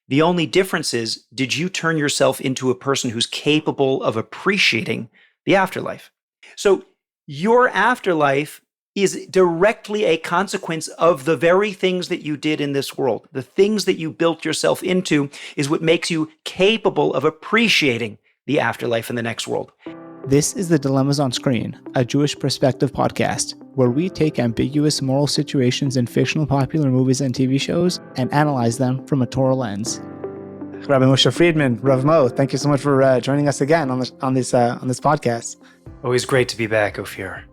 The only difference is, did you turn yourself into a person who's capable of appreciating the afterlife? So your afterlife is directly a consequence of the very things that you did in this world. The things that you built yourself into is what makes you capable of appreciating the afterlife in the next world. This is The Dilemmas on Screen, a Jewish perspective podcast, where we take ambiguous moral situations in fictional popular movies and TV shows and analyze them from a Torah lens. Rabbi Moshe Friedman, Rav Mo, thank you so much for joining us again on this podcast. Always great to be back, Ophir.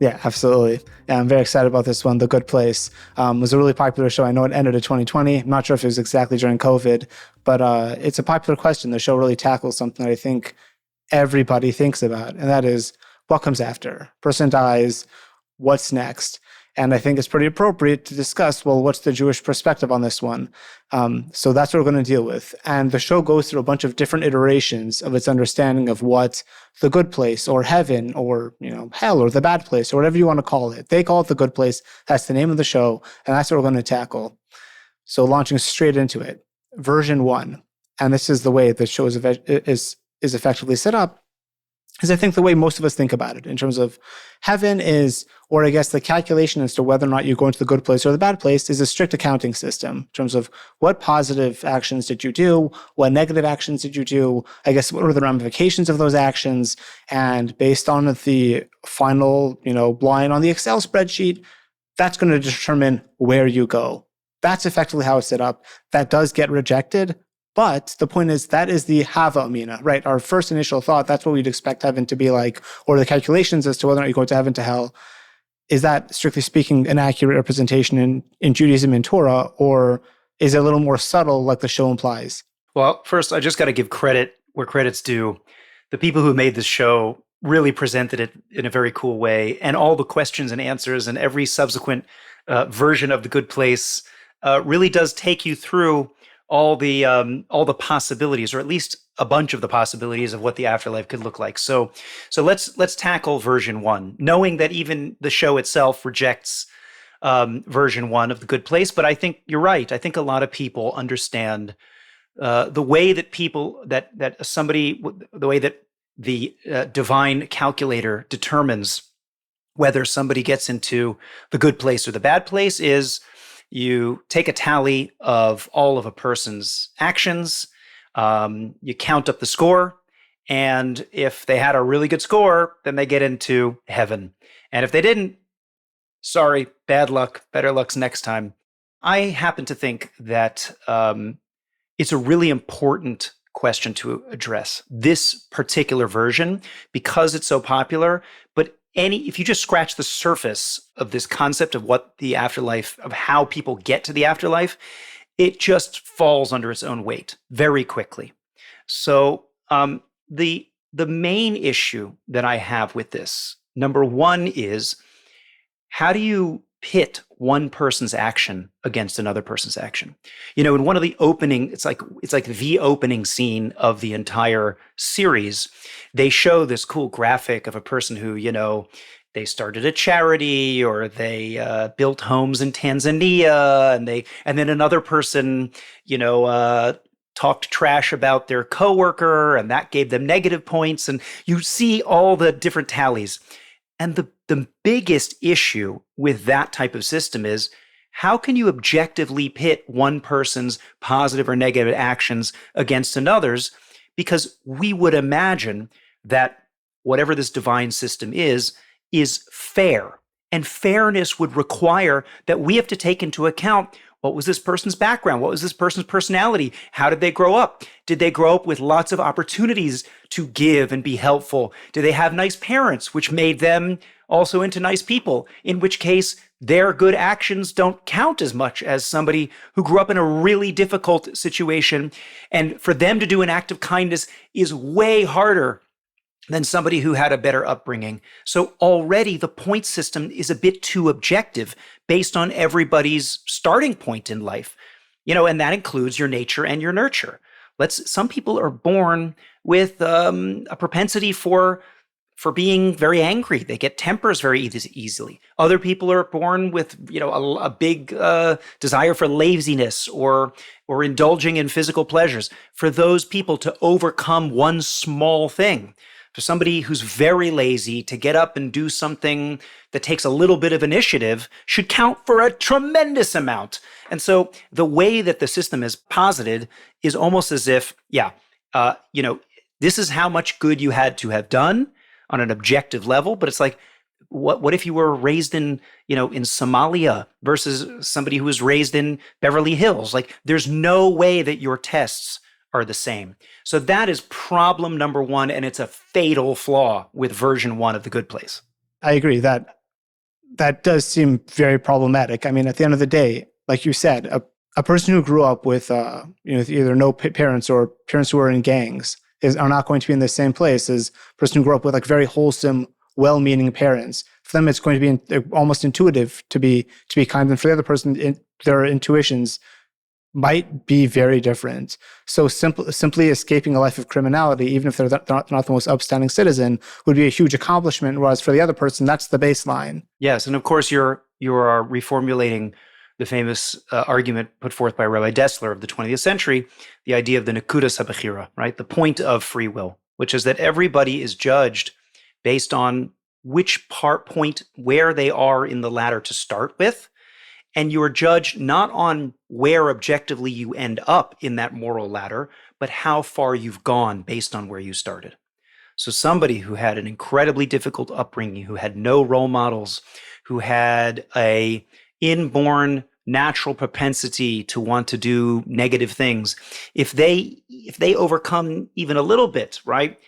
Yeah, absolutely. Yeah, I'm very excited about this one, The Good Place. It was a really popular show. I know it ended in 2020. I'm not sure if it was exactly during COVID, but it's a popular question. The show really tackles something that I think everybody thinks about, and that is, what comes after? Person dies, what's next? And I think it's pretty appropriate to discuss, well, what's the Jewish perspective on this one? So that's what we're going to deal with. And the show goes through a bunch of different iterations of its understanding of what the good place or heaven or, hell or the bad place or whatever you want to call it. They call it the good place. That's the name of the show. And that's what we're going to tackle. So launching straight into it, version 1. And this is the way the show is effectively set up, is I think the way most of us think about it in terms of heaven is, or I guess the calculation as to whether or not you're going to the good place or the bad place is a strict accounting system in terms of what positive actions did you do, what negative actions did you do, I guess what are the ramifications of those actions, and based on the final, line on the Excel spreadsheet, that's going to determine where you go. That's effectively how it's set up. That does get rejected. But the point is, that is the hava amina, right? Our first initial thought, that's what we'd expect heaven to be like, or the calculations as to whether or not you go to heaven, to hell. Is that, strictly speaking, an accurate representation in Judaism and Torah, or is it a little more subtle like the show implies? Well, first, I just got to give credit where credit's due. The people who made this show really presented it in a very cool way, and all the questions and answers and every subsequent version of The Good Place really does take you through all the possibilities, or at least a bunch of the possibilities of what the afterlife could look like. So let's tackle version 1, knowing that even the show itself rejects version 1 of The Good Place. But I think you're right. I think a lot of people understand the way that the way that the divine calculator determines whether somebody gets into the good place or the bad place is, you take a tally of all of a person's actions, you count up the score, and if they had a really good score, then they get into heaven. And if they didn't, sorry, bad luck, better luck's next time. I happen to think that it's a really important question to address, this particular version, because it's so popular, but if you just scratch the surface of this concept of what the afterlife, of how people get to the afterlife, it just falls under its own weight very quickly. So the main issue that I have with this, number 1, is how do you pit one person's action against another person's action? In one of the opening, it's like the opening scene of the entire series, they show this cool graphic of a person who, they started a charity, or they built homes in Tanzania, and then another person, talked trash about their coworker, and that gave them negative points, and you see all the different tallies. And the biggest issue with that type of system is, how can you objectively pit one person's positive or negative actions against another's? Because we would imagine that whatever this divine system is fair. And fairness would require that we have to take into account, what was this person's background? What was this person's personality? How did they grow up? Did they grow up with lots of opportunities to give and be helpful? Did they have nice parents, which made them also into nice people? In which case, their good actions don't count as much as somebody who grew up in a really difficult situation. And for them to do an act of kindness is way harder than somebody who had a better upbringing. So already the point system is a bit too objective based on everybody's starting point in life, and that includes your nature and your nurture. Some people are born with a propensity for for being very angry. They get tempers very easily. Other people are born with, a big desire for laziness or indulging in physical pleasures. For those people to overcome one small thing, for somebody who's very lazy to get up and do something that takes a little bit of initiative should count for a tremendous amount. And so the way that the system is posited is almost as if, this is how much good you had to have done on an objective level. But it's like, what if you were raised in Somalia versus somebody who was raised in Beverly Hills? Like, there's no way that your tests are the same. So that is problem number one, and it's a fatal flaw with version 1 of The Good Place. I agree that does seem very problematic. I mean, at the end of the day, like you said, a person who grew up with either no parents or parents who are in gangs are not going to be in the same place as a person who grew up with like very wholesome, well-meaning parents. For them, it's going to be almost intuitive to be kind, and for the other person, their intuitions might be very different. So simply escaping a life of criminality, even if they're not the most upstanding citizen, would be a huge accomplishment. Whereas for the other person, that's the baseline. Yes, and of course you are reformulating the famous argument put forth by Rabbi Dessler of the 20th century, the idea of the nekudas habechira, right? The point of free will, which is that everybody is judged based on which point where they are in the ladder to start with. And you are judged not on where objectively you end up in that moral ladder, but how far you've gone based on where you started. So somebody who had an incredibly difficult upbringing, who had no role models, who had a inborn natural propensity to want to do negative things, if they overcome even a little bit, right?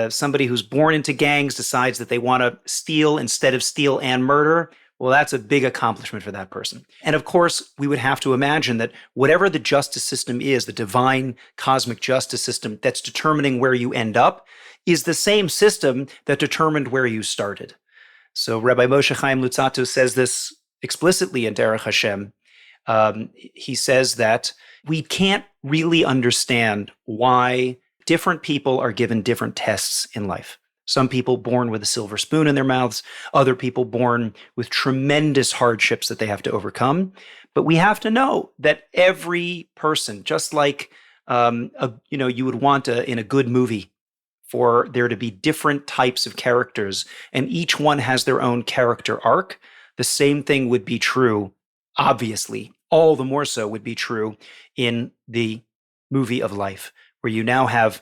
Somebody who's born into gangs decides that they want to steal instead of steal and murder. Well, that's a big accomplishment for that person. And of course, we would have to imagine that whatever the justice system is, the divine cosmic justice system that's determining where you end up, is the same system that determined where you started. So Rabbi Moshe Chaim Luzzatto says this explicitly in Derech Hashem. He says that we can't really understand why different people are given different tests in life. Some people born with a silver spoon in their mouths, other people born with tremendous hardships that they have to overcome. But we have to know that every person, just like you would want in a good movie for there to be different types of characters, and each one has their own character arc, the same thing would be true, obviously, all the more so would be true in the movie of life, where you now have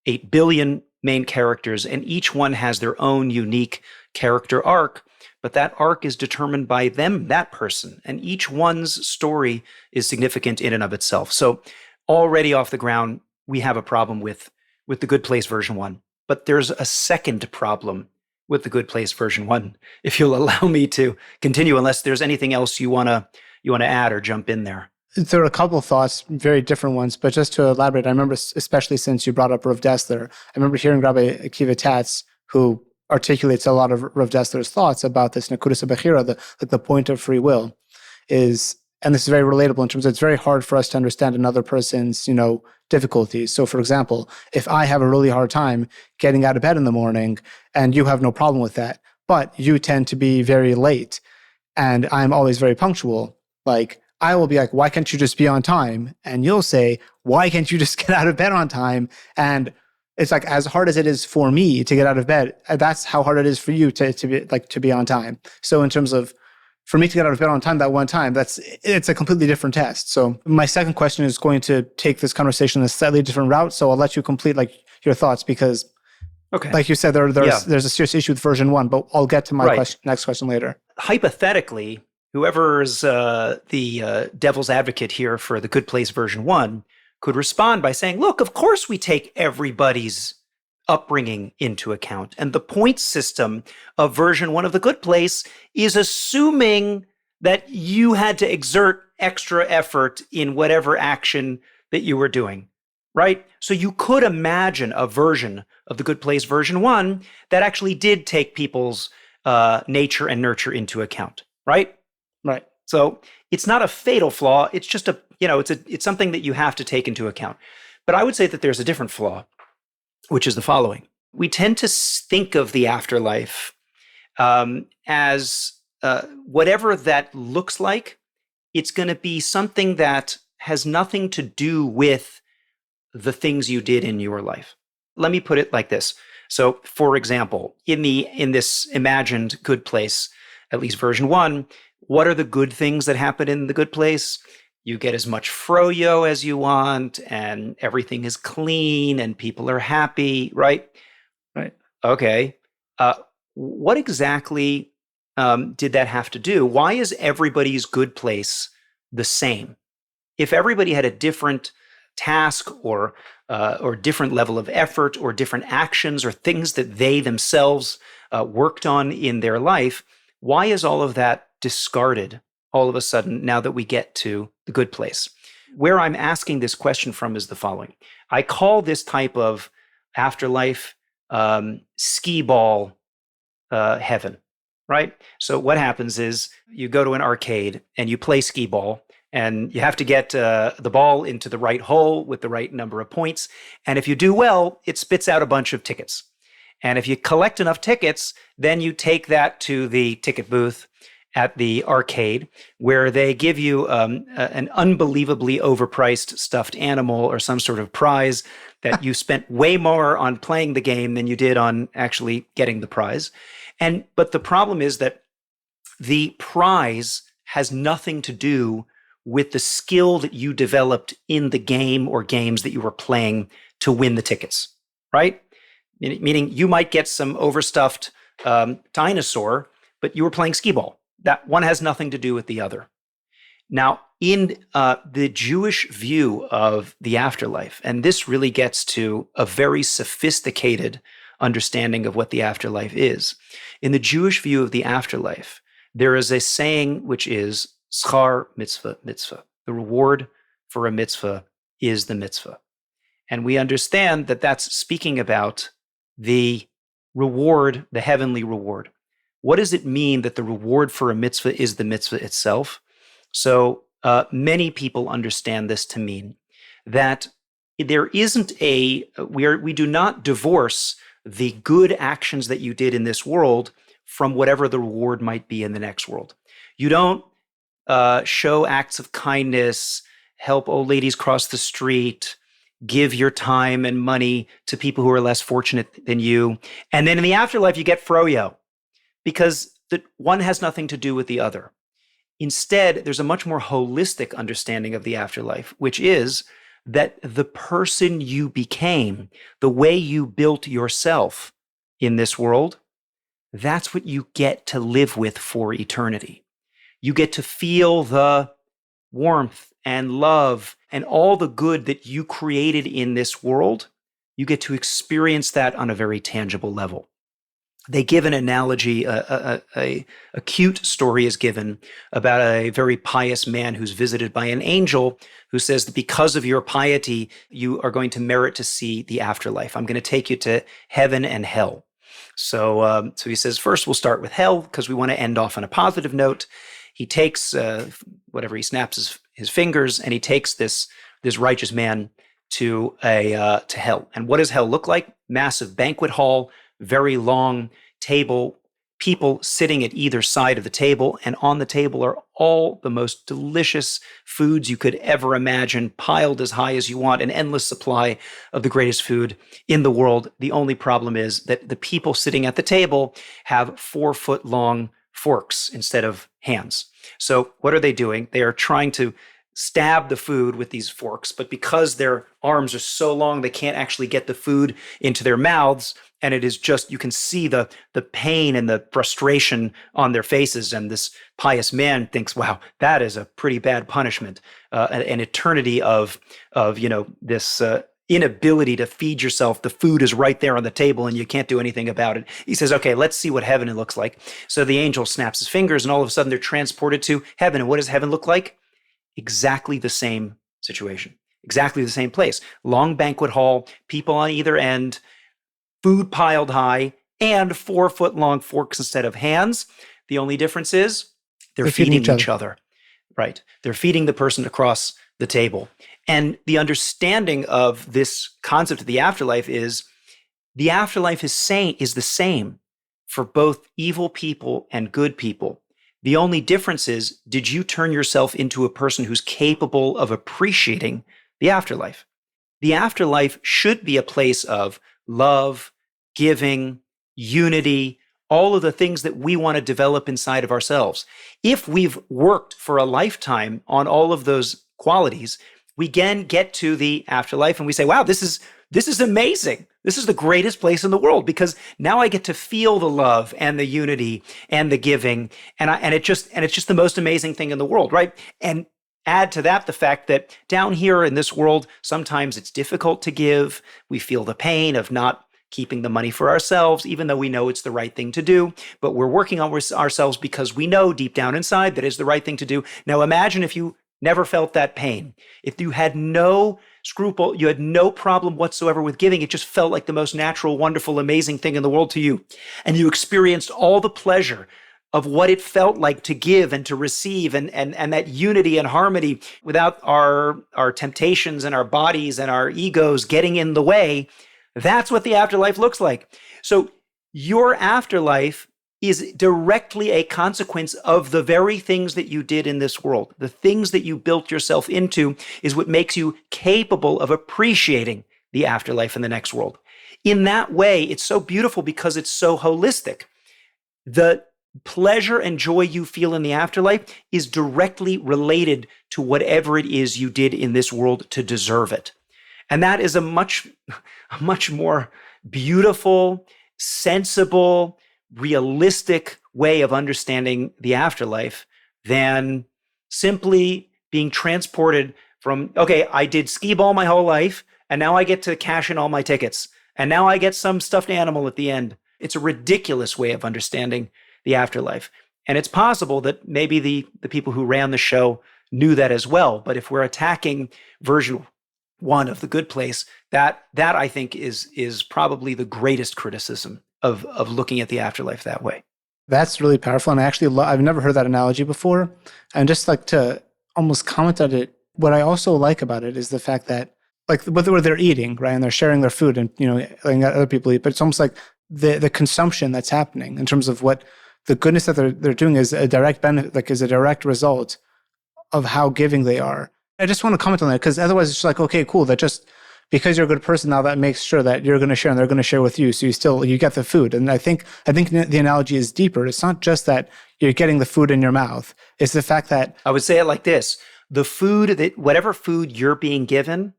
8 billion main characters, and each one has their own unique character arc, but that arc is determined by them, that person, and each one's story is significant in and of itself. So already off the ground, we have a problem with The Good Place version 1. But there's a second problem with The Good Place version 1, if you'll allow me to continue, unless there's anything else you want to add or jump in there. There are a couple of thoughts, very different ones, but just to elaborate, I remember, especially since you brought up Rav Dessler, I remember hearing Rabbi Akiva Tatz, who articulates a lot of Rav Dessler's thoughts about this nekudas habechira, the point of free will, is, and this is very relatable in terms of it's very hard for us to understand another person's, difficulties. So for example, if I have a really hard time getting out of bed in the morning and you have no problem with that, but you tend to be very late and I'm always very punctual, like, I will be like, why can't you just be on time? And you'll say, why can't you just get out of bed on time? And it's like, as hard as it is for me to get out of bed, that's how hard it is for you to be on time. So in terms of, for me to get out of bed on time that one time, it's a completely different test. So my second question is going to take this conversation in a slightly different route. So I'll let you complete your thoughts, because okay, like you said, there's a serious issue with version 1, but I'll get to my next question later. Hypothetically, whoever's the devil's advocate here for The Good Place version 1 could respond by saying, look, of course we take everybody's upbringing into account. And the point system of version 1 of The Good Place is assuming that you had to exert extra effort in whatever action that you were doing, right? So you could imagine a version of The Good Place version 1 that actually did take people's nature and nurture into account, right? Right. So it's not a fatal flaw. It's just it's something that you have to take into account. But I would say that there's a different flaw, which is the following. We tend to think of the afterlife as whatever that looks like. It's going to be something that has nothing to do with the things you did in your life. Let me put it like this. So, for example, in this imagined good place, at least version 1, what are the good things that happen in the good place? You get as much froyo as you want, and everything is clean, and people are happy, right? Right. Okay. Uh, what exactly did that have to do? Why is everybody's good place the same? If everybody had a different task or different level of effort or different actions or things that they themselves worked on in their life, why is all of that discarded all of a sudden now that we get to the good place? Where I'm asking this question from is the following. I call this type of afterlife skee ball heaven, right? So what happens is you go to an arcade and you play skee ball, and you have to get the ball into the right hole with the right number of points. And if you do well, it spits out a bunch of tickets. And if you collect enough tickets, then you take that to the ticket booth at the arcade, where they give you an unbelievably overpriced stuffed animal or some sort of prize that you spent way more on playing the game than you did on actually getting the prize. But the problem is that the prize has nothing to do with the skill that you developed in the game or games that you were playing to win the tickets, right? Meaning you might get some overstuffed dinosaur, but you were playing skee ball. That one has nothing to do with the other. Now, in the Jewish view of the afterlife, and this really gets to a very sophisticated understanding of what the afterlife is. In the Jewish view of the afterlife, there is a saying which is schar mitzvah mitzvah. The reward for a mitzvah is the mitzvah. And we understand that that's speaking about the reward, the heavenly reward. What does it mean that the reward for a mitzvah is the mitzvah itself? So many people understand this to mean that there isn't we do not divorce the good actions that you did in this world from whatever the reward might be in the next world. You don't show acts of kindness, help old ladies cross the street, give your time and money to people who are less fortunate than you. And then in the afterlife, you get froyo, because the one has nothing to do with the other. Instead, there's a much more holistic understanding of the afterlife, which is that the person you became, the way you built yourself in this world, that's what you get to live with for eternity. You get to feel the warmth and love and all the good that you created in this world. You get to experience that on a very tangible level. They give an analogy, a cute story is given about a very pious man who's visited by an angel who says that because of your piety, you are going to merit to see the afterlife. I'm going to take you to heaven and hell. So he says, first we'll start with hell because we want to end off on a positive note. He takes he snaps his fingers, and he takes this righteous man to hell. And what does hell look like? Massive banquet hall, very long table, people sitting at either side of the table, and on the table are all the most delicious foods you could ever imagine, piled as high as you want, an endless supply of the greatest food in the world. The only problem is that the people sitting at the table have 4-foot-long forks instead of hands. So what are they doing? They are trying to stab the food with these forks, but because their arms are so long, they can't actually get the food into their mouths. And it is just, you can see the pain and the frustration on their faces. And this pious man thinks, wow, that is a pretty bad punishment. An eternity of this inability to feed yourself. The food is right there on the table and you can't do anything about it. He says, okay, let's see what heaven looks like. So the angel snaps his fingers, and all of a sudden they're transported to heaven. And what does heaven look like? Exactly the same situation, exactly the same place. Long banquet hall, people on either end, food piled high, and 4-foot-long forks instead of hands. The only difference is they're feeding each other. Right. They're feeding the person across the table. And the understanding of this concept of the afterlife is The afterlife is the same for both evil people and good people. The only difference is, did you turn yourself into a person who's capable of appreciating the afterlife? The afterlife should be a place of love, giving, unity, all of the things that we want to develop inside of ourselves. If we've worked for a lifetime on all of those qualities, we again get to the afterlife and we say, wow, this is amazing. This is the greatest place in the world because now I get to feel the love and the unity and the giving. And it's just the most amazing thing in the world, right? And add to that the fact that down here in this world, sometimes it's difficult to give. We feel the pain of not keeping the money for ourselves, even though we know it's the right thing to do. But we're working on ourselves because we know deep down inside that is the right thing to do. Now imagine if you never felt that pain. If you had no scruple, you had no problem whatsoever with giving, it just felt like the most natural, wonderful, amazing thing in the world to you. And you experienced all the pleasure of what it felt like to give and to receive and that unity and harmony without our temptations and our bodies and our egos getting in the way. That's what the afterlife looks like. So your afterlife is directly a consequence of the very things that you did in this world. The things that you built yourself into is what makes you capable of appreciating the afterlife and the next world. In that way, it's so beautiful because it's so holistic. The pleasure and joy you feel in the afterlife is directly related to whatever it is you did in this world to deserve it. And that is a much more beautiful, sensible, realistic way of understanding the afterlife than simply being transported from, okay, I did skee ball my whole life, and now I get to cash in all my tickets, and now I get some stuffed animal at the end. It's a ridiculous way of understanding the afterlife. And it's possible that maybe the people who ran the show knew that as well. But if we're attacking version one of The Good Place, that I think is probably the greatest criticism of looking at the afterlife that way. That's really powerful. And I actually I've never heard that analogy before. And just like to almost comment on it, what I also like about it is the fact that like whether they're eating, right, and they're sharing their food and, letting other people eat, but it's almost like the consumption that's happening in terms of what the goodness that they're doing is a direct benefit, like is a direct result of how giving they are. I just want to comment on that because otherwise it's just like, okay, cool. That just because you're a good person now, that makes sure that you're going to share and they're going to share with you. So you get the food. And I think the analogy is deeper. It's not just that you're getting the food in your mouth. It's the fact that I would say it like this: whatever food you're being given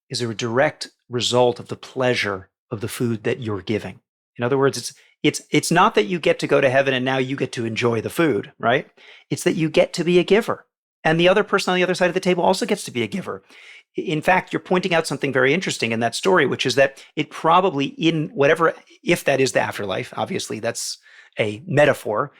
is a direct result of the pleasure of the food that you're giving. In other words, it's not that you get to go to heaven and now you get to enjoy the food, right? It's that you get to be a giver. And the other person on the other side of the table also gets to be a giver. In fact, you're pointing out something very interesting in that story, which is that it probably if that is the afterlife, obviously that's a metaphor,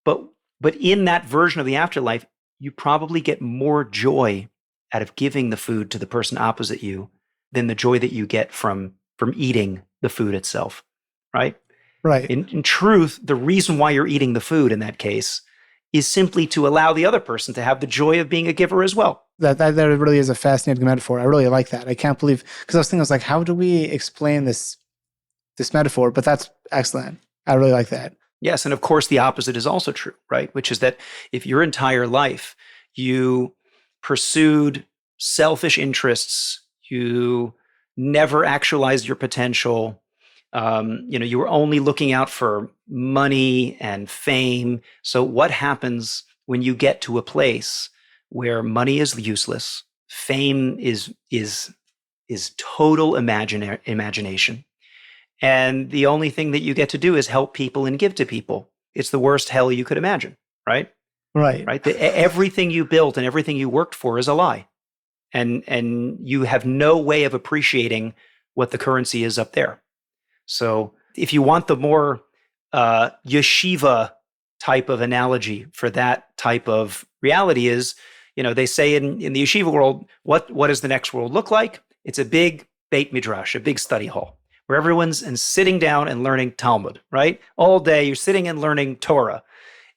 but in that version of the afterlife, you probably get more joy out of giving the food to the person opposite you than the joy that you get from eating the food itself, right? Right. In truth, the reason why you're eating the food in that case is simply to allow the other person to have the joy of being a giver as well. That really is a fascinating metaphor. I really like that. I can't believe, because I was thinking, how do we explain this metaphor? But that's excellent. I really like that. Yes, and of course the opposite is also true, right? Which is that if your entire life you pursued selfish interests, you never actualized your potential, you were only looking out for money and fame. So what happens when you get to a place where money is useless, fame is total imagination, and the only thing that you get to do is help people and give to people? It's the worst hell you could imagine, right? Right. Everything you built and everything you worked for is a lie, and you have no way of appreciating what the currency is up there. So if you want the more yeshiva type of analogy for that type of reality is, they say in the yeshiva world, what does the next world look like? It's a big Beit Midrash, a big study hall, where everyone's sitting down and learning Talmud, right? All day you're sitting and learning Torah,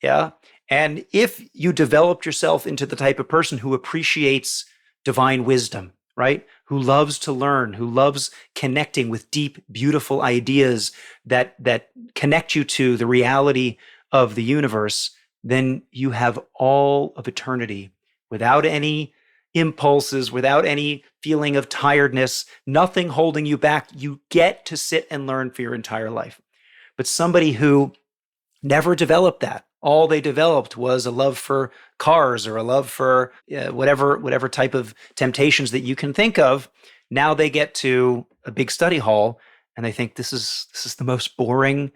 yeah? And if you developed yourself into the type of person who appreciates divine wisdom, right? who loves to learn, who loves connecting with deep, beautiful ideas that connect you to the reality of the universe, then you have all of eternity without any impulses, without any feeling of tiredness, nothing holding you back. You get to sit and learn for your entire life. But somebody who never developed that, all they developed was a love for cars or a love for whatever type of temptations that you can think of. Now they get to a big study hall and they think this is the most boring,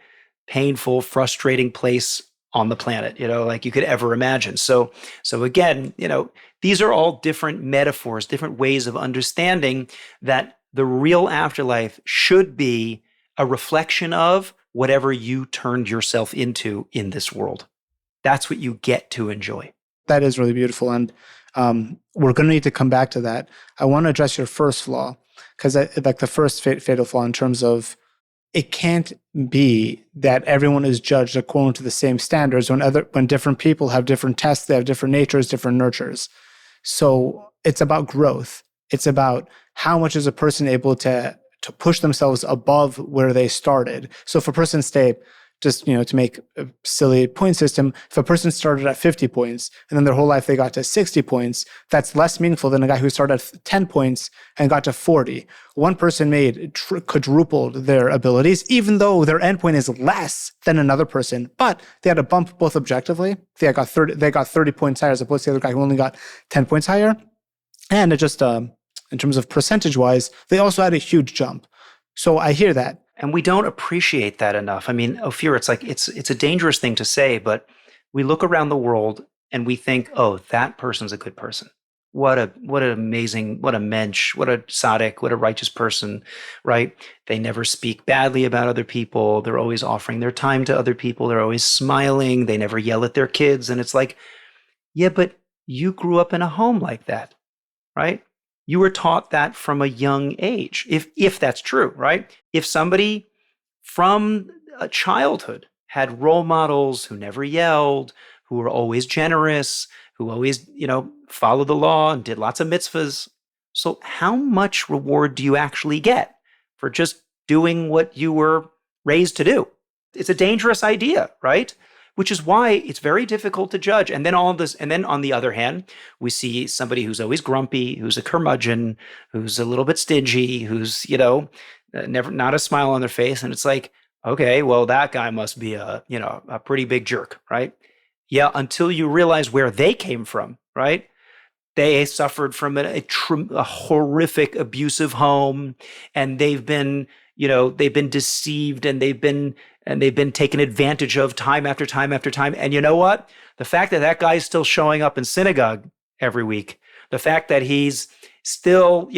painful, frustrating place on the planet, like you could ever imagine. So again, these are all different metaphors, different ways of understanding that the real afterlife should be a reflection of whatever you turned yourself into in this world. That's what you get to enjoy. That is really beautiful. And we're going to need to come back to that. I want to address your first flaw, because like the first fatal flaw in terms of it can't be that everyone is judged according to the same standards when different people have different tests, they have different natures, different nurtures. So it's about growth. It's about how much is a person able to push themselves above where they started. So if a person to make a silly point system, if a person started at 50 points and then their whole life they got to 60 points, that's less meaningful than a guy who started at 10 points and got to 40. One person quadrupled their abilities, even though their endpoint is less than another person, but they had a bump both objectively. They got 30 points higher as opposed to the other guy who only got 10 points higher. And it just, in terms of percentage-wise, they also had a huge jump. So I hear that. And we don't appreciate that enough. I mean, Ophir, it's like it's a dangerous thing to say, but we look around the world and we think, oh, that person's a good person. What an amazing, what a mensch, what a tzaddik, what a righteous person, right? They never speak badly about other people. They're always offering their time to other people. They're always smiling. They never yell at their kids. And it's like, yeah, but you grew up in a home like that, right? You were taught that from a young age, if that's true, right? If somebody from a childhood had role models who never yelled, who were always generous, who always, followed the law and did lots of mitzvahs. So how much reward do you actually get for just doing what you were raised to do? It's a dangerous idea, right? Which is why it's very difficult to judge. And then on the other hand, we see somebody who's always grumpy, who's a curmudgeon, who's a little bit stingy, who's, never, not a smile on their face. And it's like, okay, well, that guy must be a pretty big jerk, right? Yeah, until you realize where they came from, right? They suffered from a horrific abusive home, and they've been deceived, and they've been taken advantage of time after time after time. And you know what? The fact that that guy's still showing up in synagogue every week, the fact that he's still,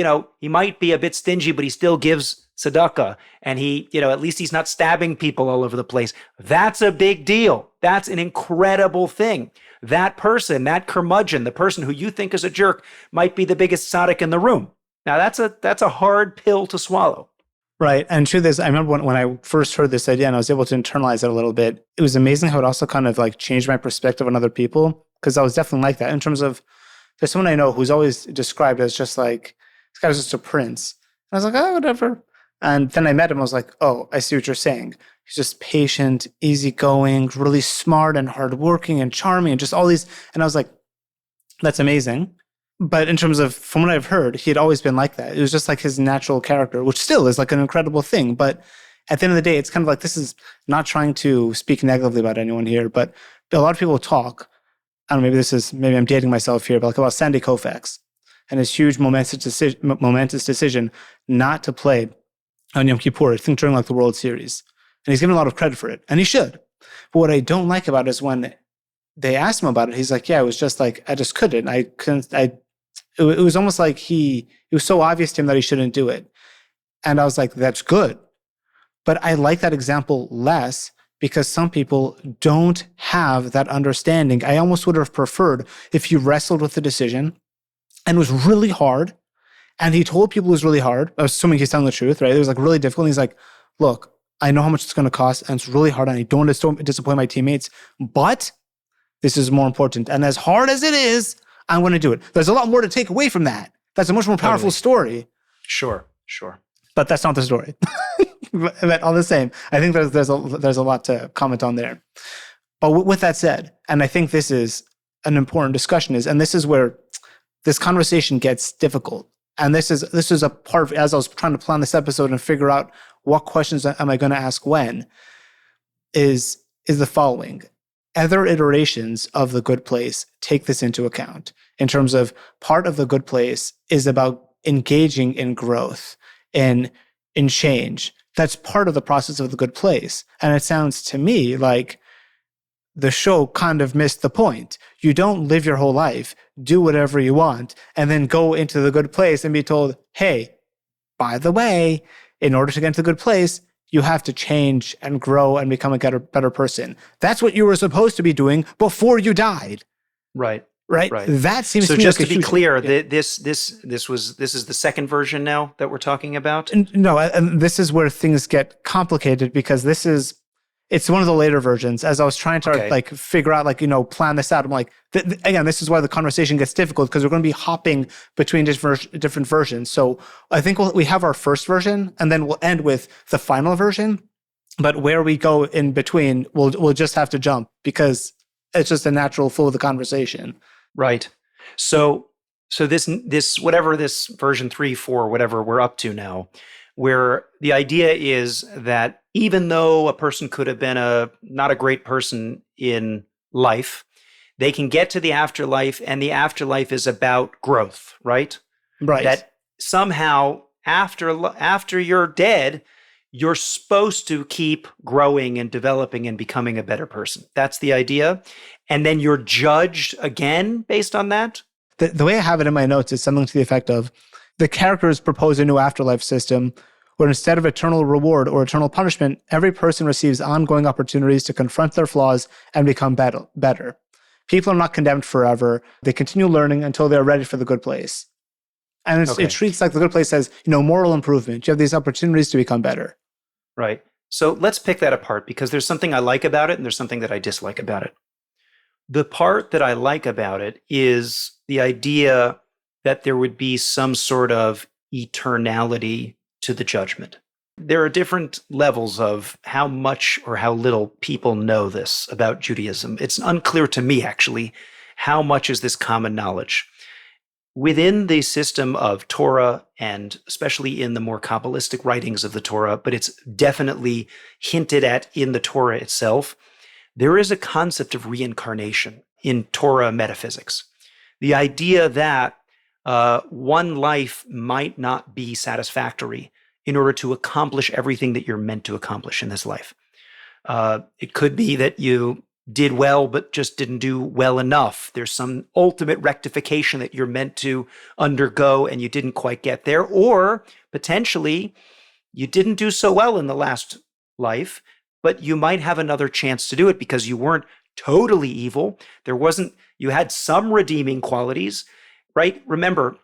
he might be a bit stingy, but he still gives tzedakah, and he, at least he's not stabbing people all over the place. That's a big deal. That's an incredible thing. That person, that curmudgeon, the person who you think is a jerk, might be the biggest tzaddik in the room. Now that's a hard pill to swallow. Right. And truth is, I remember when I first heard this idea and I was able to internalize it a little bit, it was amazing how it also kind of like changed my perspective on other people, because I was definitely like that in terms of, there's someone I know who's always described as just like, this guy was just a prince. And I was like, oh, whatever. And then I met him, I was like, oh, I see what you're saying. He's just patient, easygoing, really smart and hardworking and charming and just all these. And I was like, that's amazing. But in terms of, from what I've heard, he had always been like that. It was just like his natural character, which still is like an incredible thing. But at the end of the day, it's kind of like, this is not trying to speak negatively about anyone here, but a lot of people talk, I don't know, maybe I'm dating myself here, but like about Sandy Koufax and his huge momentous decision not to play on Yom Kippur, I think during like the World Series. And he's given a lot of credit for it, and he should. But what I don't like about it is when they asked him about it, he's like, yeah, it was just like, I just couldn't. It was almost like it was so obvious to him that he shouldn't do it. And I was like, that's good. But I like that example less because some people don't have that understanding. I almost would have preferred if he wrestled with the decision and it was really hard. And he told people it was really hard, assuming he's telling the truth, right? It was like really difficult. And he's like, look, I know how much it's going to cost and it's really hard and I don't want to disappoint my teammates, but this is more important. And as hard as it is, I'm going to do it. There's a lot more to take away from that. That's a much more powerful story. Sure, sure. But that's not the story. But all the same, I think there's a lot to comment on there. But with that said, and I think this is an important discussion, and this is where this conversation gets difficult. And this is a part of, as I was trying to plan this episode and figure out what questions am I going to ask when, is the following. Other iterations of the good place take this into account in terms of part of the good place is about engaging in growth, in change. That's part of the process of the good place. And it sounds to me like the show kind of missed the point. You don't live your whole life, do whatever you want, and then go into the good place and be told, hey, by the way, in order to get into the good place, you have to change and grow and become a better person. That's what you were supposed to be doing before you died. Right. Right. That seems so. To me Just like to be clear, yeah. this is the second version now that we're talking about. No, and this is where things get complicated because it's one of the later versions. As I was trying to figure out, plan this out, I'm like, again, this is why the conversation gets difficult because we're going to be hopping between different versions. So I think we have our first version, and then we'll end with the final version. But where we go in between, we'll just have to jump because it's just a natural flow of the conversation. Right. So this whatever this version 3, 4, whatever we're up to now, where the idea is that even though a person could have been not a great person in life, they can get to the afterlife, and the afterlife is about growth, right? Right. That somehow after you're dead, you're supposed to keep growing and developing and becoming a better person. That's the idea. And then you're judged again based on that? The way I have it in my notes is something to the effect of the characters propose a new afterlife system where instead of eternal reward or eternal punishment, every person receives ongoing opportunities to confront their flaws and become better. People are not condemned forever. They continue learning until they're ready for the good place. And it treats like the good place as, moral improvement. You have these opportunities to become better. Right. So let's pick that apart because there's something I like about it and there's something that I dislike about it. The part that I like about it is the idea that there would be some sort of eternality to the judgment. There are different levels of how much or how little people know this about Judaism. It's unclear to me, actually, how much is this common knowledge. Within the system of Torah, and especially in the more Kabbalistic writings of the Torah, but it's definitely hinted at in the Torah itself, there is a concept of reincarnation in Torah metaphysics. The idea that one life might not be satisfactory in order to accomplish everything that you're meant to accomplish in this life. It could be that you did well, but just didn't do well enough. There's some ultimate rectification that you're meant to undergo and you didn't quite get there. Or potentially you didn't do so well in the last life, but you might have another chance to do it because you weren't totally evil. You had some redeeming qualities, right? Remember,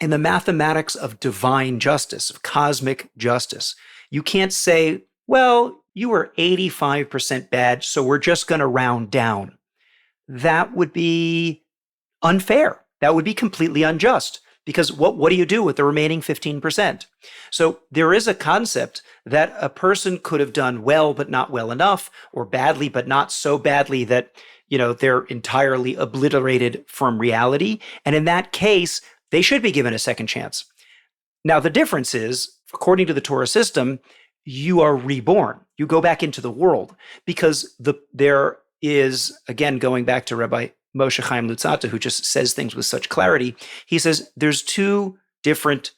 in the mathematics of divine justice, of cosmic justice, you can't say, well, you were 85% bad, so we're just going to round down. That would be unfair. That would be completely unjust because what do you do with the remaining 15%? So there is a concept that a person could have done well, but not well enough, or badly, but not so badly that, they're entirely obliterated from reality. And in that case, they should be given a second chance. Now, the difference is, according to the Torah system, you are reborn. You go back into the world because there is, again, going back to Rabbi Moshe Chaim Luzzatto, who just says things with such clarity. He says there's two different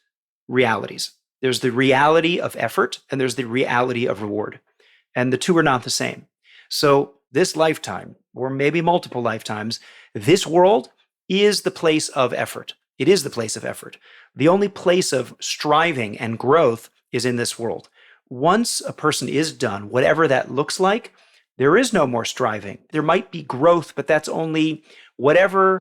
realities. There's the reality of effort and there's the reality of reward. And the two are not the same. So this lifetime, or maybe multiple lifetimes, this world is the place of effort. It is the place of effort. The only place of striving and growth is in this world. Once a person is done, whatever that looks like, there is no more striving. There might be growth, but that's only whatever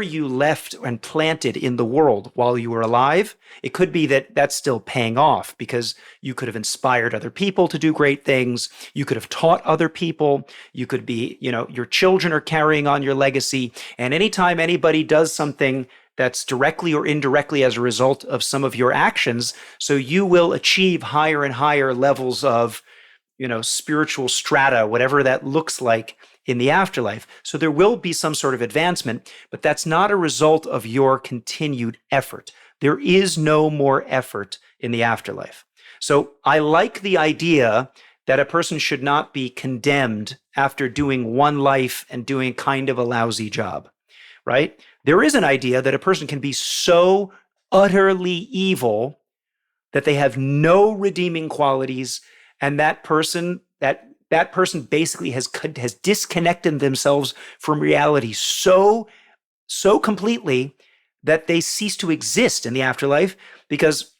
you left and planted in the world while you were alive. It could be that that's still paying off because you could have inspired other people to do great things. You could have taught other people. You could be, your children are carrying on your legacy. And anytime anybody does something that's directly or indirectly as a result of some of your actions. So you will achieve higher and higher levels of, spiritual strata, whatever that looks like in the afterlife. So there will be some sort of advancement, but that's not a result of your continued effort. There is no more effort in the afterlife. So I like the idea that a person should not be condemned after doing one life and doing kind of a lousy job, right? There is an idea that a person can be so utterly evil that they have no redeeming qualities, and that person basically has disconnected themselves from reality so completely that they cease to exist in the afterlife, because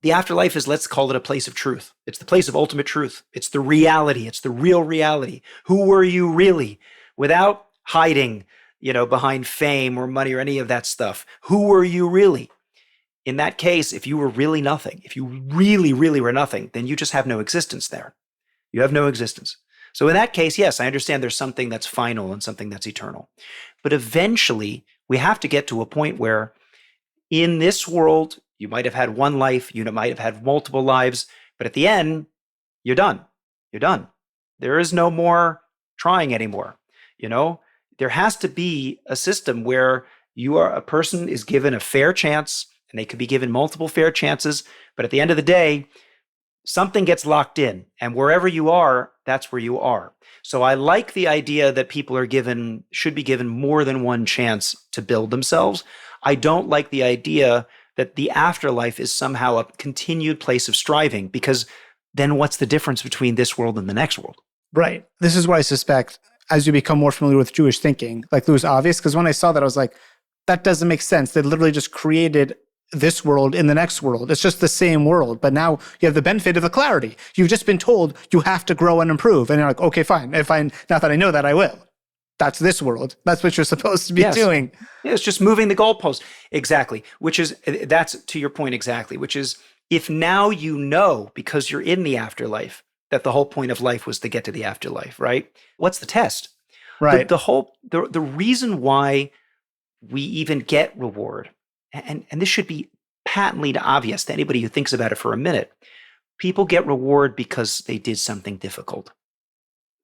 the afterlife is, let's call it, a place of truth. It's the place of ultimate truth. It's the reality. It's the real reality. Who were you really? Without hiding, behind fame or money or any of that stuff. Who were you really? In that case, if you were really nothing, if you really, really were nothing, then you just have no existence there. You have no existence. So in that case, yes, I understand there's something that's final and something that's eternal. But eventually, we have to get to a point where in this world, you might have had one life, you might have had multiple lives, but at the end, you're done. You're done. There is no more trying anymore. There has to be a system where a person is given a fair chance, and they could be given multiple fair chances, but at the end of the day, something gets locked in, and wherever you are, that's where you are. So I like the idea that people should be given more than one chance to build themselves. I don't like the idea that the afterlife is somehow a continued place of striving, because then what's the difference between this world and the next world? Right. This is why I suspect, as you become more familiar with Jewish thinking, like Louis Obvious, because when I saw that, I was like, that doesn't make sense. They literally just created this world in the next world. It's just the same world, but now you have the benefit of the clarity. You've just been told you have to grow and improve. And you're like, okay, fine. Now that I know that, I will. That's this world. That's what you're supposed to be doing. Yeah, it's just moving the goalpost. Exactly. That's to your point exactly, which is, if now because you're in the afterlife, that the whole point of life was to get to the afterlife, right? What's the test? Right. The reason why we even get reward, and this should be patently obvious to anybody who thinks about it for a minute, people get reward because they did something difficult.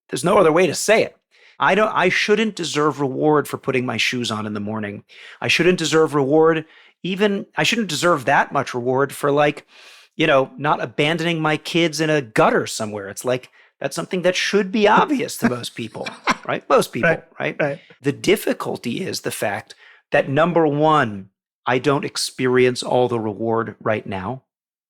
There's no other way to say it. I shouldn't deserve reward for putting my shoes on in the morning. I shouldn't deserve reward. I shouldn't deserve that much reward for not abandoning my kids in a gutter somewhere. It's like, that's something that should be obvious to most people, right? Most people, right? The difficulty is the fact that, number one, I don't experience all the reward right now.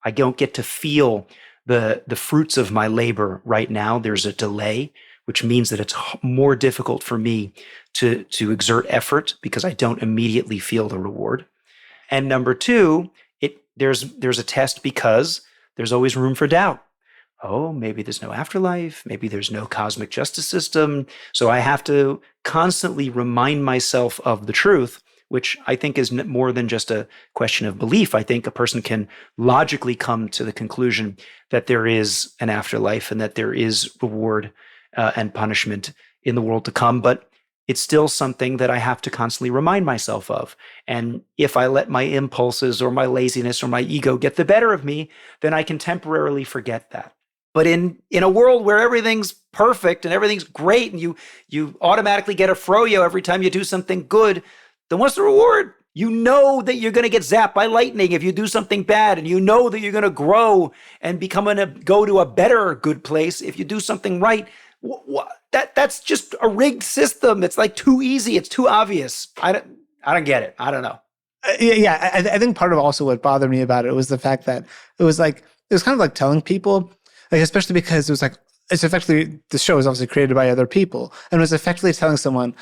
I don't get to feel the fruits of my labor right now. There's a delay, which means that it's more difficult for me to exert effort because I don't immediately feel the reward. And number two, there's a test because there's always room for doubt. Oh, maybe there's no afterlife. Maybe there's no cosmic justice system. So I have to constantly remind myself of the truth, which I think is more than just a question of belief. I think a person can logically come to the conclusion that there is an afterlife and that there is reward and punishment in the world to come. But it's still something that I have to constantly remind myself of. And if I let my impulses or my laziness or my ego get the better of me, then I can temporarily forget that. But in a world where everything's perfect and everything's great and you automatically get a froyo every time you do something good, then what's the reward? You know that you're going to get zapped by lightning if you do something bad, and you know that you're going to grow and go to a better good place if you do something right. That's just a rigged system. It's like too easy. It's too obvious. I don't get it. I don't know. I think part of also what bothered me about it was the fact that it was kind of like telling people, like, especially because it was like, it's effectively, the show is obviously created by other people, and it was effectively telling someone,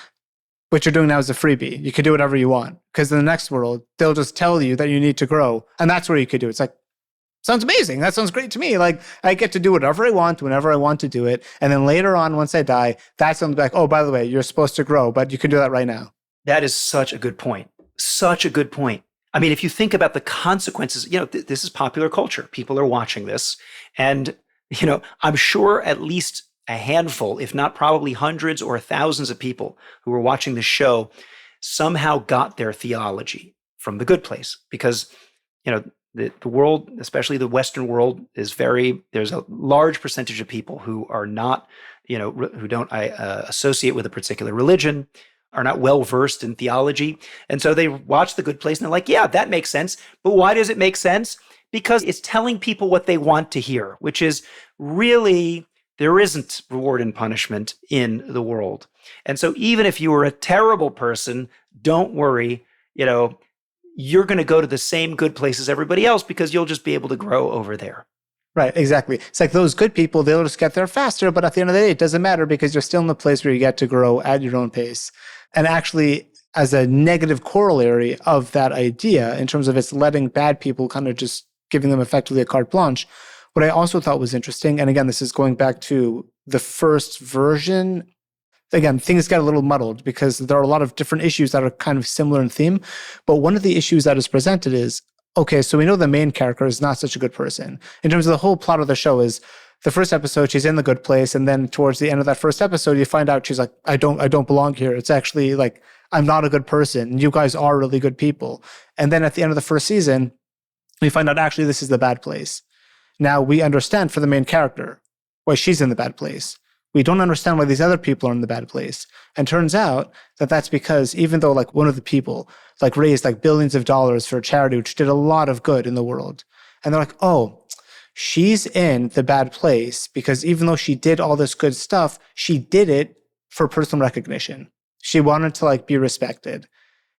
what you're doing now is a freebie. You can do whatever you want, because in the next world, they'll just tell you that you need to grow, and that's where you could do it. It's like, sounds amazing. That sounds great to me. Like, I get to do whatever I want, whenever I want to do it. And then later on, once I die, that's something like, oh, by the way, you're supposed to grow, but you can do that right now. That is such a good point. Such a good point. I mean, if you think about the consequences, this is popular culture. People are watching this. And, I'm sure at least a handful, if not probably hundreds or thousands of people who were watching this show somehow got their theology from the good place, because the world, especially the Western world, there's a large percentage of people who are not, who don't associate with a particular religion, are not well versed in theology. And so they watch The Good Place and they're like, yeah, that makes sense. But why does it make sense? Because it's telling people what they want to hear, which is really there isn't reward and punishment in the world. And so even if you were a terrible person, don't worry, you're going to go to the same good place as everybody else because you'll just be able to grow over there. Right, exactly. It's like those good people, they'll just get there faster, but at the end of the day, it doesn't matter because you're still in the place where you get to grow at your own pace. And actually, as a negative corollary of that idea, in terms of it's letting bad people kind of just giving them effectively a carte blanche, what I also thought was interesting, and again, this is going back to the first version. Again, things get a little muddled because there are a lot of different issues that are kind of similar in theme. But one of the issues that is presented is, okay, so we know the main character is not such a good person. In terms of the whole plot of the show is the first episode, she's in the good place. And then towards the end of that first episode, you find out she's like, I don't belong here. It's actually like, I'm not a good person. You guys are really good people. And then at the end of the first season, we find out actually this is the bad place. Now we understand for the main character why she's in the bad place. We don't understand why these other people are in the bad place. And turns out that that's because even though like one of the people like raised like billions of dollars for a charity, which did a lot of good in the world. And they're like, oh, she's in the bad place because even though she did all this good stuff, she did it for personal recognition. She wanted to like be respected.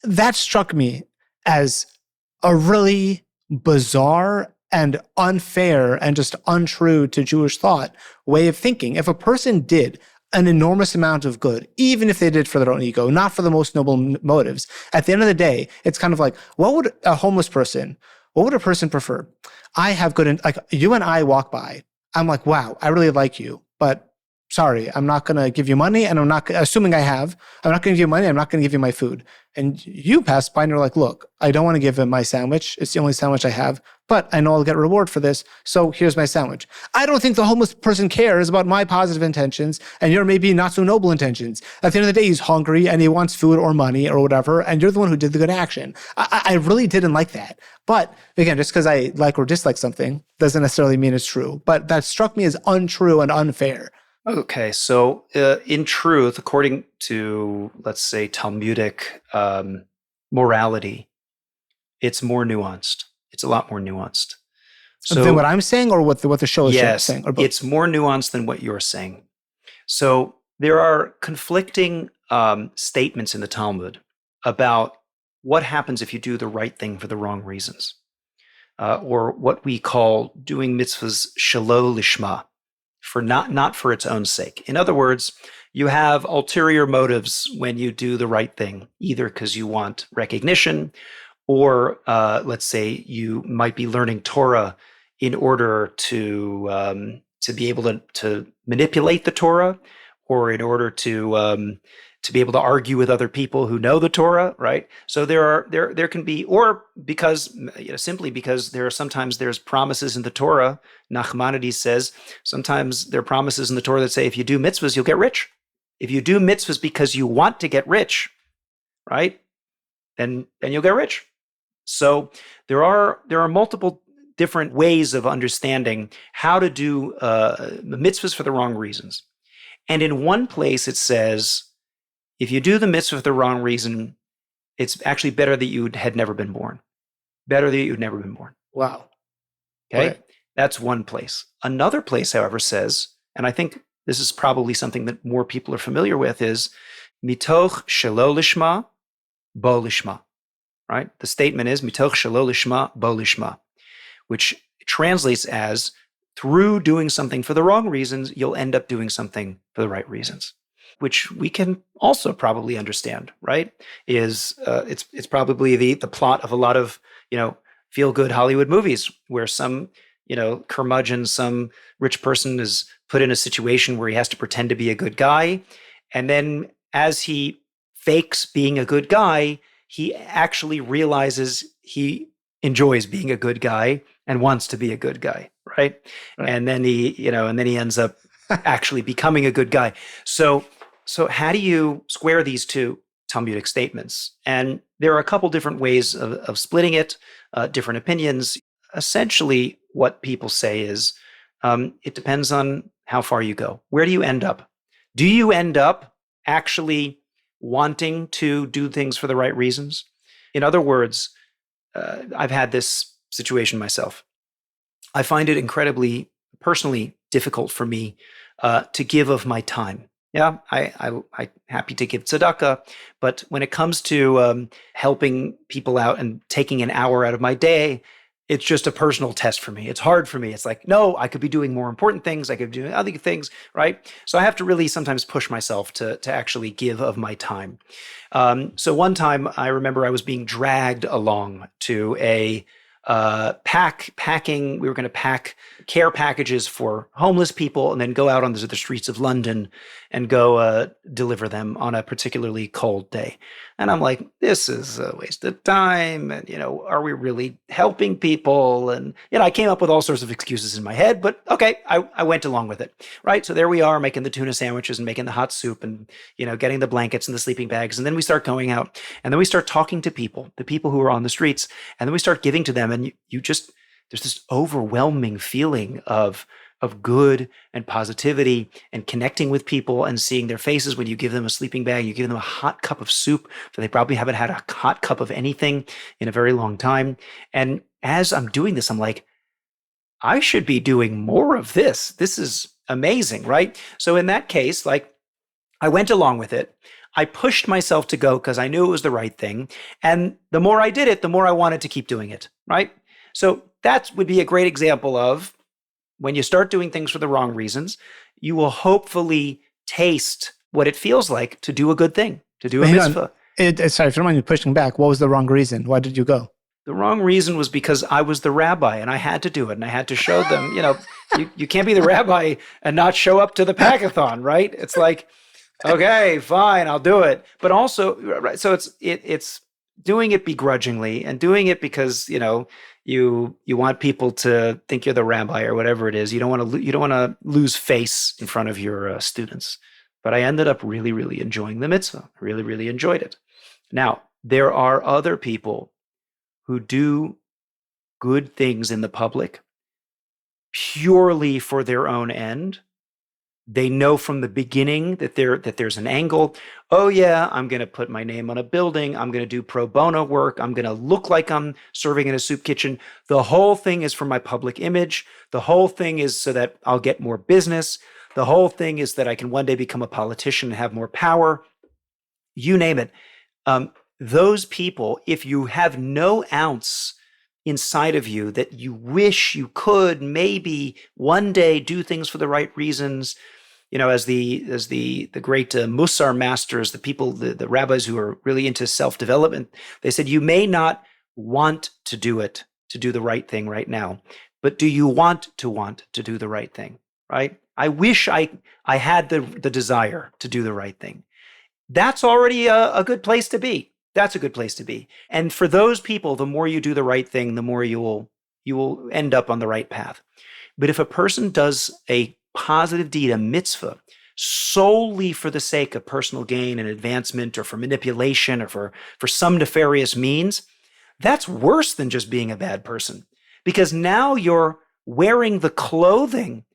That struck me as a really bizarre and unfair and just untrue to Jewish thought way of thinking. If a person did an enormous amount of good, even if they did for their own ego, not for the most noble motives, at the end of the day, it's kind of like, what would a homeless person, what would a person prefer? I have good, like you and I walk by, I'm like, wow, I really like you, but sorry, I'm not going to give you money, and I'm not, assuming I have, I'm not going to give you money, I'm not going to give you my food. And you pass by and you're like, look, I don't want to give him my sandwich. It's the only sandwich I have, but I know I'll get a reward for this, so here's my sandwich. I don't think the homeless person cares about my positive intentions and your maybe not so noble intentions. At the end of the day, he's hungry and he wants food or money or whatever, and you're the one who did the good action. I really didn't like that. But again, just because I like or dislike something doesn't necessarily mean it's true. But that struck me as untrue and unfair. Okay, so in truth, according to, let's say, Talmudic morality, it's more nuanced. It's a lot more nuanced. So, than what I'm saying or what the show is saying? Or both? It's more nuanced than what you're saying. So there are conflicting statements in the Talmud about what happens if you do the right thing for the wrong reasons, or what we call doing mitzvahs shelo lishma, for not for its own sake. In other words, you have ulterior motives when you do the right thing, either because you want recognition, or let's say you might be learning Torah in order to be able to manipulate the Torah, or in order to be able to argue with other people who know the Torah, right? So there can be, or because simply because there's promises in the Torah. Nachmanides says sometimes there are promises in the Torah that say if you do mitzvahs you'll get rich. If you do mitzvahs because you want to get rich, right? Then you'll get rich. So there are multiple different ways of understanding how to do mitzvahs for the wrong reasons. And in one place it says, if you do the mitzvah for the wrong reason, it's actually better that you had never been born. Better that you'd never been born. Wow. Okay? Right. That's one place. Another place, however, says, and I think this is probably something that more people are familiar with, is mitoch shelo lishma, bo lishma. Right? The statement is mitoch shelo lishma, bo lishma, which translates as through doing something for the wrong reasons, you'll end up doing something for the right reasons, which we can also probably understand, right? It's probably the plot of a lot of, feel-good Hollywood movies where some, curmudgeon, some rich person is put in a situation where he has to pretend to be a good guy. And then as he fakes being a good guy, he actually realizes he enjoys being a good guy and wants to be a good guy, right? And then he ends up actually becoming a good guy. So how do you square these two Talmudic statements. And there are a couple different ways of splitting it, different opinions. Essentially, what people say is it depends on how far you go. Where do you end up? Do you end up actually wanting to do things for the right reasons? In other words, I've had this situation myself. I find it incredibly personally difficult for me to give of my time. Yeah, I'm happy to give tzedakah, but when it comes to helping people out and taking an hour out of my day, it's just a personal test for me. It's hard for me. It's like, no, I could be doing more important things. I could be doing other things, right? So I have to really sometimes push myself to actually give of my time. So one time I remember I was being dragged along to a packing. We were going to pack care packages for homeless people and then go out on the streets of London and go deliver them on a particularly cold day. And I'm like, this is a waste of time. And, are we really helping people? And, I came up with all sorts of excuses in my head, but okay, I went along with it, right? So there we are making the tuna sandwiches and making the hot soup and, getting the blankets and the sleeping bags. And then we start going out and then we start talking to people, the people who are on the streets, and then we start giving to them. And there's this overwhelming feeling of good and positivity and connecting with people and seeing their faces when you give them a sleeping bag, you give them a hot cup of soup, so they probably haven't had a hot cup of anything in a very long time. And as I'm doing this, I'm like, I should be doing more of this. This is amazing, right? So in that case, I went along with it. I pushed myself to go because I knew it was the right thing. And the more I did it, the more I wanted to keep doing it, right? So that would be a great example of when you start doing things for the wrong reasons, you will hopefully taste what it feels like to do a good thing, to do a mitzvah. Sorry, if you don't mind me pushing back, what was the wrong reason? Why did you go? The wrong reason was because I was the rabbi and I had to do it and I had to show them, you can't be the rabbi and not show up to the packathon, right? It's like, okay, fine, I'll do it. But also, right, so it's doing it begrudgingly and doing it because, you want people to think you're the rabbi or whatever it is. You don't want to lose face in front of your students. But I ended up really, really enjoying the mitzvah. I really, really enjoyed it. Now, there are other people who do good things in the public purely for their own end. They know from the beginning that there's an angle. Oh yeah, I'm going to put my name on a building. I'm going to do pro bono work. I'm going to look like I'm serving in a soup kitchen. The whole thing is for my public image. The whole thing is so that I'll get more business. The whole thing is that I can one day become a politician and have more power. You name it. Those people, if you have no ounce inside of you that you wish you could maybe one day do things for the right reasons, as the great Musar masters, the people, the rabbis who are really into self-development, they said, you may not want to do it, to do the right thing right now, but do you want to do the right thing, right? I wish I had the desire to do the right thing. That's already a good place to be. That's a good place to be. And for those people, the more you do the right thing, the more you will end up on the right path. But if a person does a positive deed, a mitzvah, solely for the sake of personal gain and advancement or for manipulation or for some nefarious means, that's worse than just being a bad person. Because now you're wearing the clothing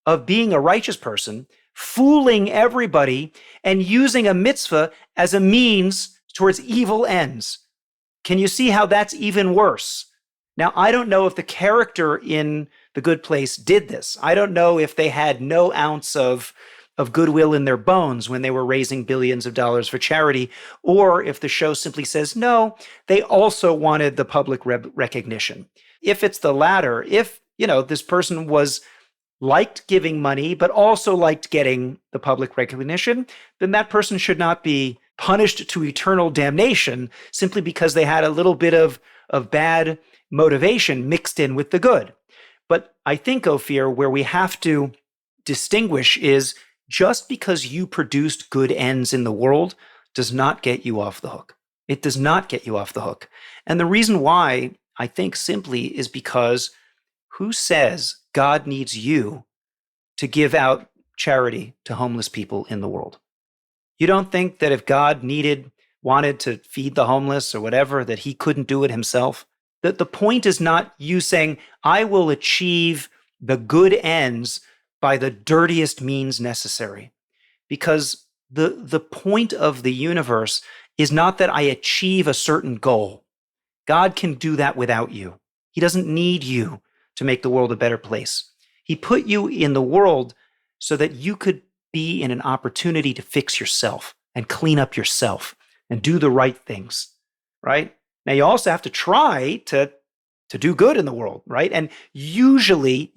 of being a righteous person, fooling everybody, and using a mitzvah as a means towards evil ends. Can you see how that's even worse? Now, I don't know if the character in The Good Place did this. I don't know if they had no ounce of goodwill in their bones when they were raising billions of dollars for charity, or if the show simply says, no, they also wanted the public recognition. If it's the latter, if, this person liked giving money, but also liked getting the public recognition, then that person should not be punished to eternal damnation simply because they had a little bit of bad motivation mixed in with the good. But I think, Ophir, where we have to distinguish is just because you produced good ends in the world does not get you off the hook. It does not get you off the hook. And the reason why, I think simply, is because who says God needs you to give out charity to homeless people in the world? You don't think that if God needed wanted to feed the homeless or whatever, that he couldn't do it himself. The point is not you saying, I will achieve the good ends by the dirtiest means necessary. Because the point of the universe is not that I achieve a certain goal. God can do that without you. He doesn't need you to make the world a better place. He put you in the world so that you could be in an opportunity to fix yourself and clean up yourself and do the right things, right? Now, you also have to try to do good in the world, right? And usually,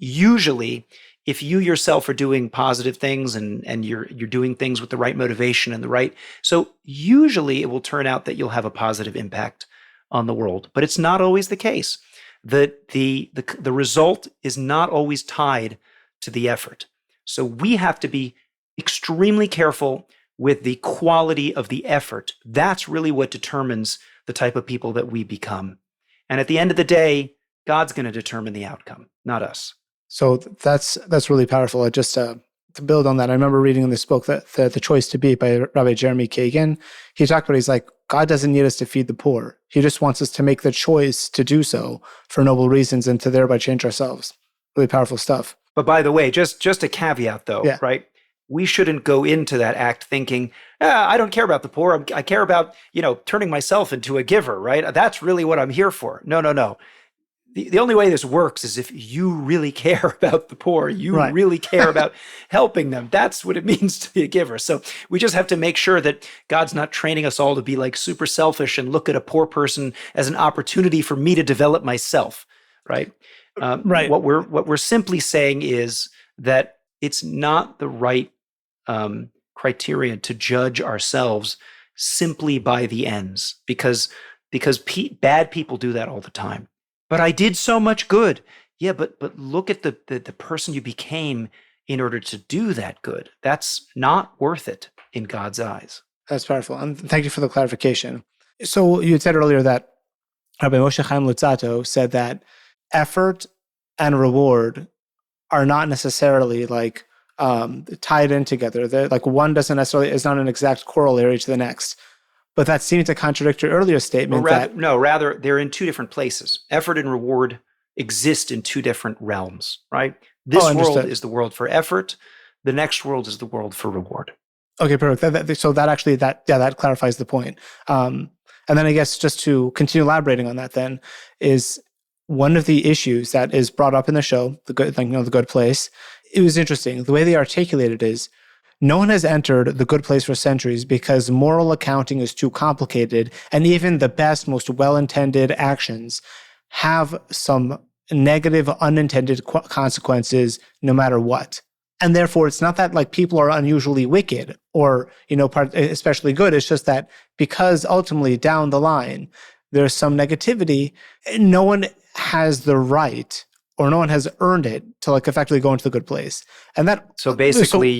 if you yourself are doing positive things and you're doing things with the right motivation and so usually it will turn out that you'll have a positive impact on the world. But it's not always the case. The result is not always tied to the effort. So we have to be extremely careful with the quality of the effort. That's really what determines the type of people that we become. And at the end of the day, God's going to determine the outcome, not us. So that's really powerful. Just to build on that, I remember reading in this book that the Choice to Be by Rabbi Jeremy Kagan. He talked about, he's like, God doesn't need us to feed the poor. He just wants us to make the choice to do so for noble reasons and to thereby change ourselves. Really powerful stuff. But by the way, just a caveat though, right? We shouldn't go into that act thinking, I don't care about the poor. I care about, turning myself into a giver, right? That's really what I'm here for. No. The only way this works is if you really care about the poor, you really care about helping them. That's what it means to be a giver. So we just have to make sure that God's not training us all to be like super selfish and look at a poor person as an opportunity for me to develop myself, right? Right. What we're simply saying is that it's not the right criterion to judge ourselves simply by the ends, because bad people do that all the time. But I did so much good. Yeah, but look at the person you became in order to do that good. That's not worth it in God's eyes. That's powerful. And thank you for the clarification. So you had said earlier that Rabbi Moshe Chaim Luzzatto said that effort and reward are not necessarily like tied in together. They're, like, one doesn't necessarily is not an exact corollary to the next. But that seemed to contradict your earlier statement. Rather, they're in two different places. Effort and reward exist in two different realms, right? This world is the world for effort. The next world is the world for reward. Okay, perfect. So that clarifies the point. And then I guess just to continue elaborating on that, then, is one of the issues that is brought up in the show, the Good Place. It was interesting. The way they articulated it is, no one has entered the good place for centuries because moral accounting is too complicated, and even the best, most well-intended actions have some negative, unintended consequences no matter what. And therefore, it's not that like people are unusually wicked or, especially good. It's just that because ultimately down the line, there's some negativity, no one has the right or no one has earned it to like effectively go into the good place. And that so basically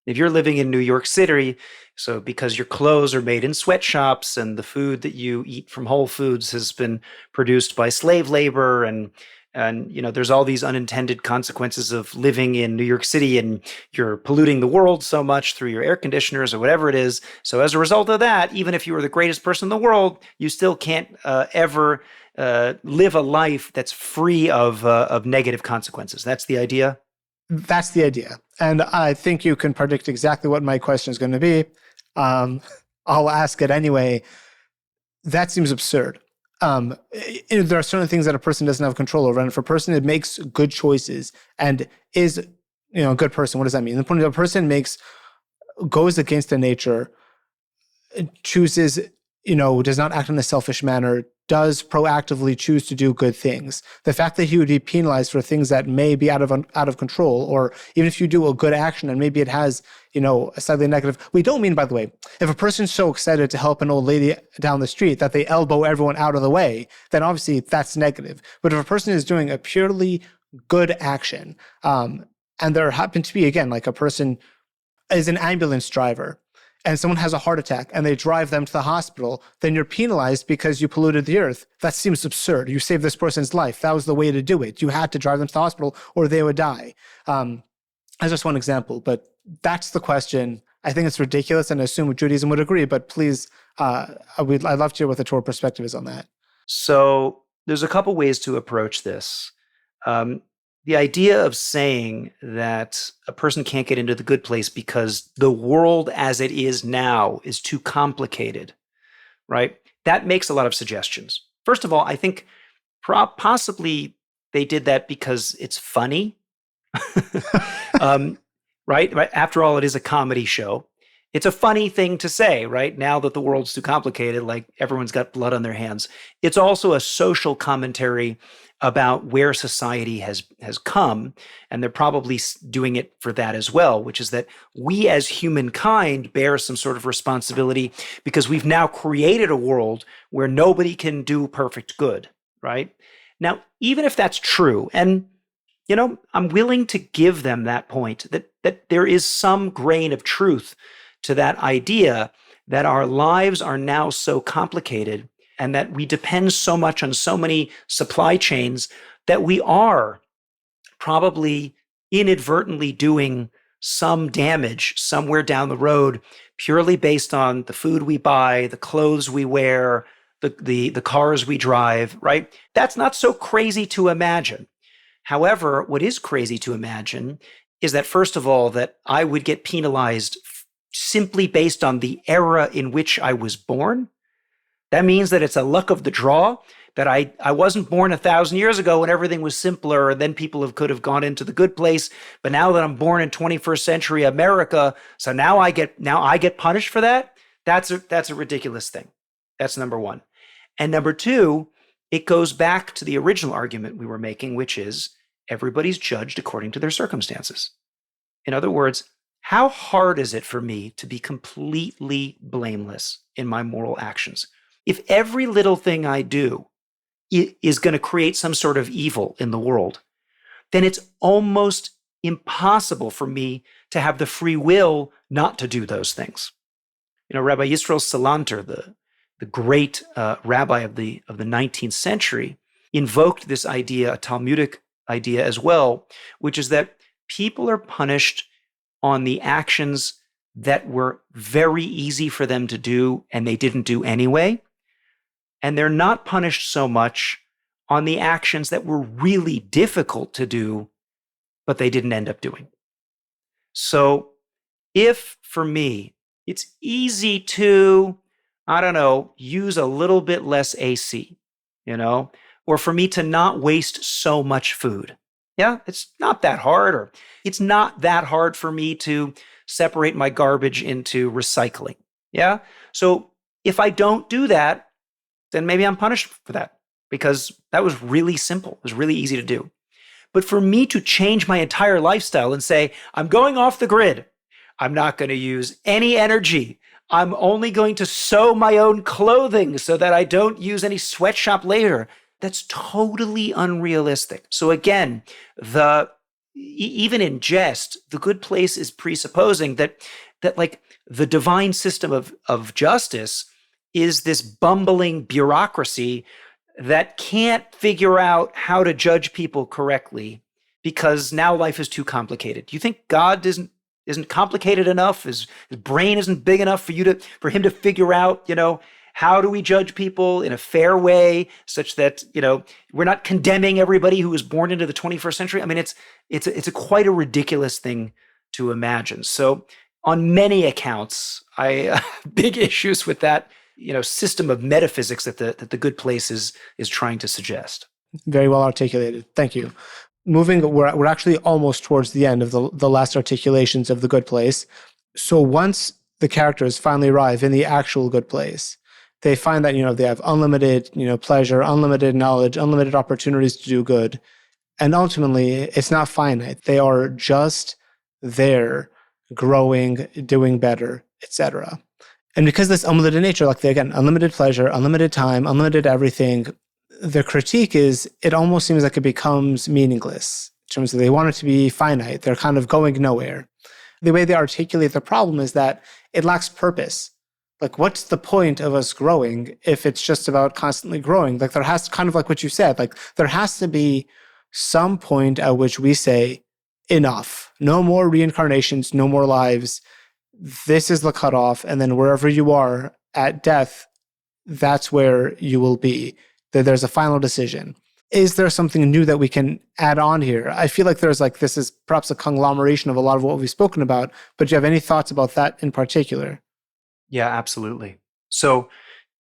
if you're living in New York City, so because your clothes are made in sweatshops and the food that you eat from Whole Foods has been produced by slave labor and there's all these unintended consequences of living in New York City, and you're polluting the world so much through your air conditioners or whatever it is. So as a result of that, even if you were the greatest person in the world, you still can't ever live a life that's free of negative consequences. That's the idea? That's the idea. And I think you can predict exactly what my question is going to be. I'll ask it anyway. That seems absurd. There are certain things that a person doesn't have control over. And if a person that makes good choices and is a good person, what does that mean? The point is, a person goes against the nature, chooses, does not act in a selfish manner, does proactively choose to do good things. The fact that he would be penalized for things that may be out of control, or even if you do a good action and maybe it has, a slightly negative. We don't mean, by the way, if a person's so excited to help an old lady down the street that they elbow everyone out of the way, then obviously that's negative. But if a person is doing a purely good action, and there happened to be, again, like a person is an ambulance driver, and someone has a heart attack and they drive them to the hospital, then you're penalized because you polluted the earth. That seems absurd. You saved this person's life. That was the way to do it. You had to drive them to the hospital or they would die. That's just one example, but that's the question I think it's ridiculous, and I assume Judaism would agree, but please, I'd love to hear what the Torah perspective is on that. So there's a couple ways to approach this. The idea of saying that a person can't get into the good place because the world as it is now is too complicated, right? That makes a lot of suggestions. First of all, I think possibly they did that because it's funny, right? After all, it is a comedy show. It's a funny thing to say, right? Now that the world's too complicated, like everyone's got blood on their hands. It's also a social commentary about where society has come, and they're probably doing it for that as well, which is that we as humankind bear some sort of responsibility because we've now created a world where nobody can do perfect good, right? Now, even if that's true, and I'm willing to give them that point, that there is some grain of truth to that idea that our lives are now so complicated and that we depend so much on so many supply chains that we are probably inadvertently doing some damage somewhere down the road purely based on the food we buy, the clothes we wear, the cars we drive, right? That's not so crazy to imagine. However, what is crazy to imagine is that, first of all, that I would get penalized simply based on the era in which I was born. That means that it's a luck of the draw, that I wasn't born 1,000 years ago when everything was simpler and then people could have gone into the good place. But now that I'm born in 21st century America, so now I get punished for that. That's a ridiculous thing. That's number one. And number two, it goes back to the original argument we were making, which is everybody's judged according to their circumstances. In other words, how hard is it for me to be completely blameless in my moral actions? If every little thing I do is going to create some sort of evil in the world, then it's almost impossible for me to have the free will not to do those things. Rabbi Yisrael Salanter, the great rabbi of the 19th century, invoked this idea, a Talmudic idea as well, which is that people are punished on the actions that were very easy for them to do and they didn't do anyway. And they're not punished so much on the actions that were really difficult to do, but they didn't end up doing. So if, for me, it's easy to, use a little bit less AC, or for me to not waste so much food. Yeah, it's not that hard, or it's not that hard for me to separate my garbage into recycling. Yeah. So if I don't do that, then maybe I'm punished for that because that was really simple. It was really easy to do. But for me to change my entire lifestyle and say, I'm going off the grid, I'm not going to use any energy, I'm only going to sew my own clothing so that I don't use any sweatshop labor, that's totally unrealistic. So again, even in jest, the good place is presupposing that like the divine system of justice is this bumbling bureaucracy that can't figure out how to judge people correctly because now life is too complicated. Do you think God isn't complicated enough? His brain isn't big enough for him to figure out, how do we judge people in a fair way such that, we're not condemning everybody who was born into the 21st century? I mean, it's quite a ridiculous thing to imagine. So on many accounts, I big issues with that, system of metaphysics that the good place is trying to suggest. Very well articulated. Thank you. We're actually almost towards the end of the last articulations of the good place. So once the characters finally arrive in the actual good place, they find that, they have unlimited, pleasure, unlimited knowledge, unlimited opportunities to do good. And ultimately, it's not finite. They are just there, growing, doing better, etc. And because this unlimited nature, unlimited pleasure, unlimited time, unlimited everything, the critique is it almost seems like it becomes meaningless in terms of they want it to be finite. They're kind of going nowhere. The way they articulate the problem is that it lacks purpose. Like, what's the point of us growing if it's just about constantly growing? Like, there has to, kind of like what you said, like there has to be some point at which we say, enough, no more reincarnations, no more lives. this is the cutoff, and then wherever you are at death, that's where you will be. That there's a final decision. Is there something new that we can add on here? I feel like there's like, this is perhaps a conglomeration of a lot of what we've spoken about, but do you have any thoughts about that in particular? Yeah, absolutely. So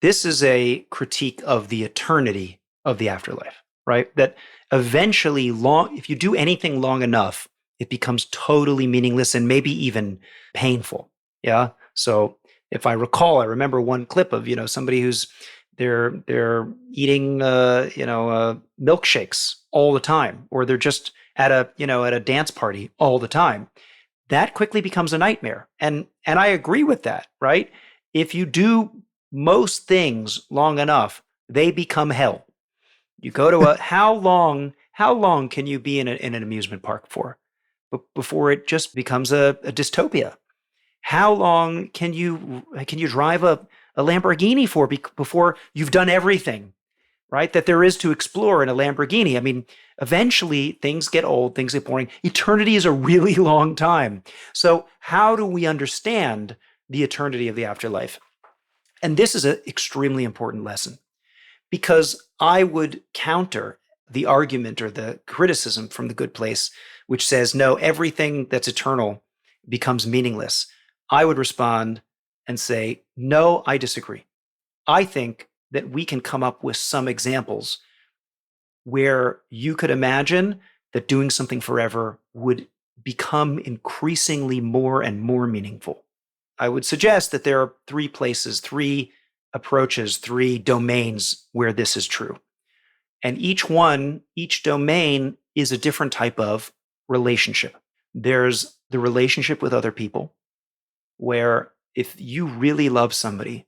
this is a critique of the eternity of the afterlife, right? That eventually if you do anything long enough, it becomes totally meaningless and maybe even painful. Yeah. So if I recall, I remember one clip of, somebody who's they're eating milkshakes all the time, or they're just at a dance party all the time. That quickly becomes a nightmare. And I agree with that, right? If you do most things long enough, they become hell. You go to how long can you be in an amusement park for? Before it just becomes a dystopia. How long can you drive a Lamborghini for before you've done everything, right? That there is to explore in a Lamborghini. I mean, eventually things get old, things get boring. Eternity is a really long time. So how do we understand the eternity of the afterlife? And this is an extremely important lesson, because I would counter the argument or the criticism from the good place, which says, no, everything that's eternal becomes meaningless. I would respond and say, no, I disagree. I think that we can come up with some examples where you could imagine that doing something forever would become increasingly more and more meaningful. I would suggest that there are three places, three approaches, three domains where this is true. And each domain is a different type of relationship. There's the relationship with other people, where if you really love somebody,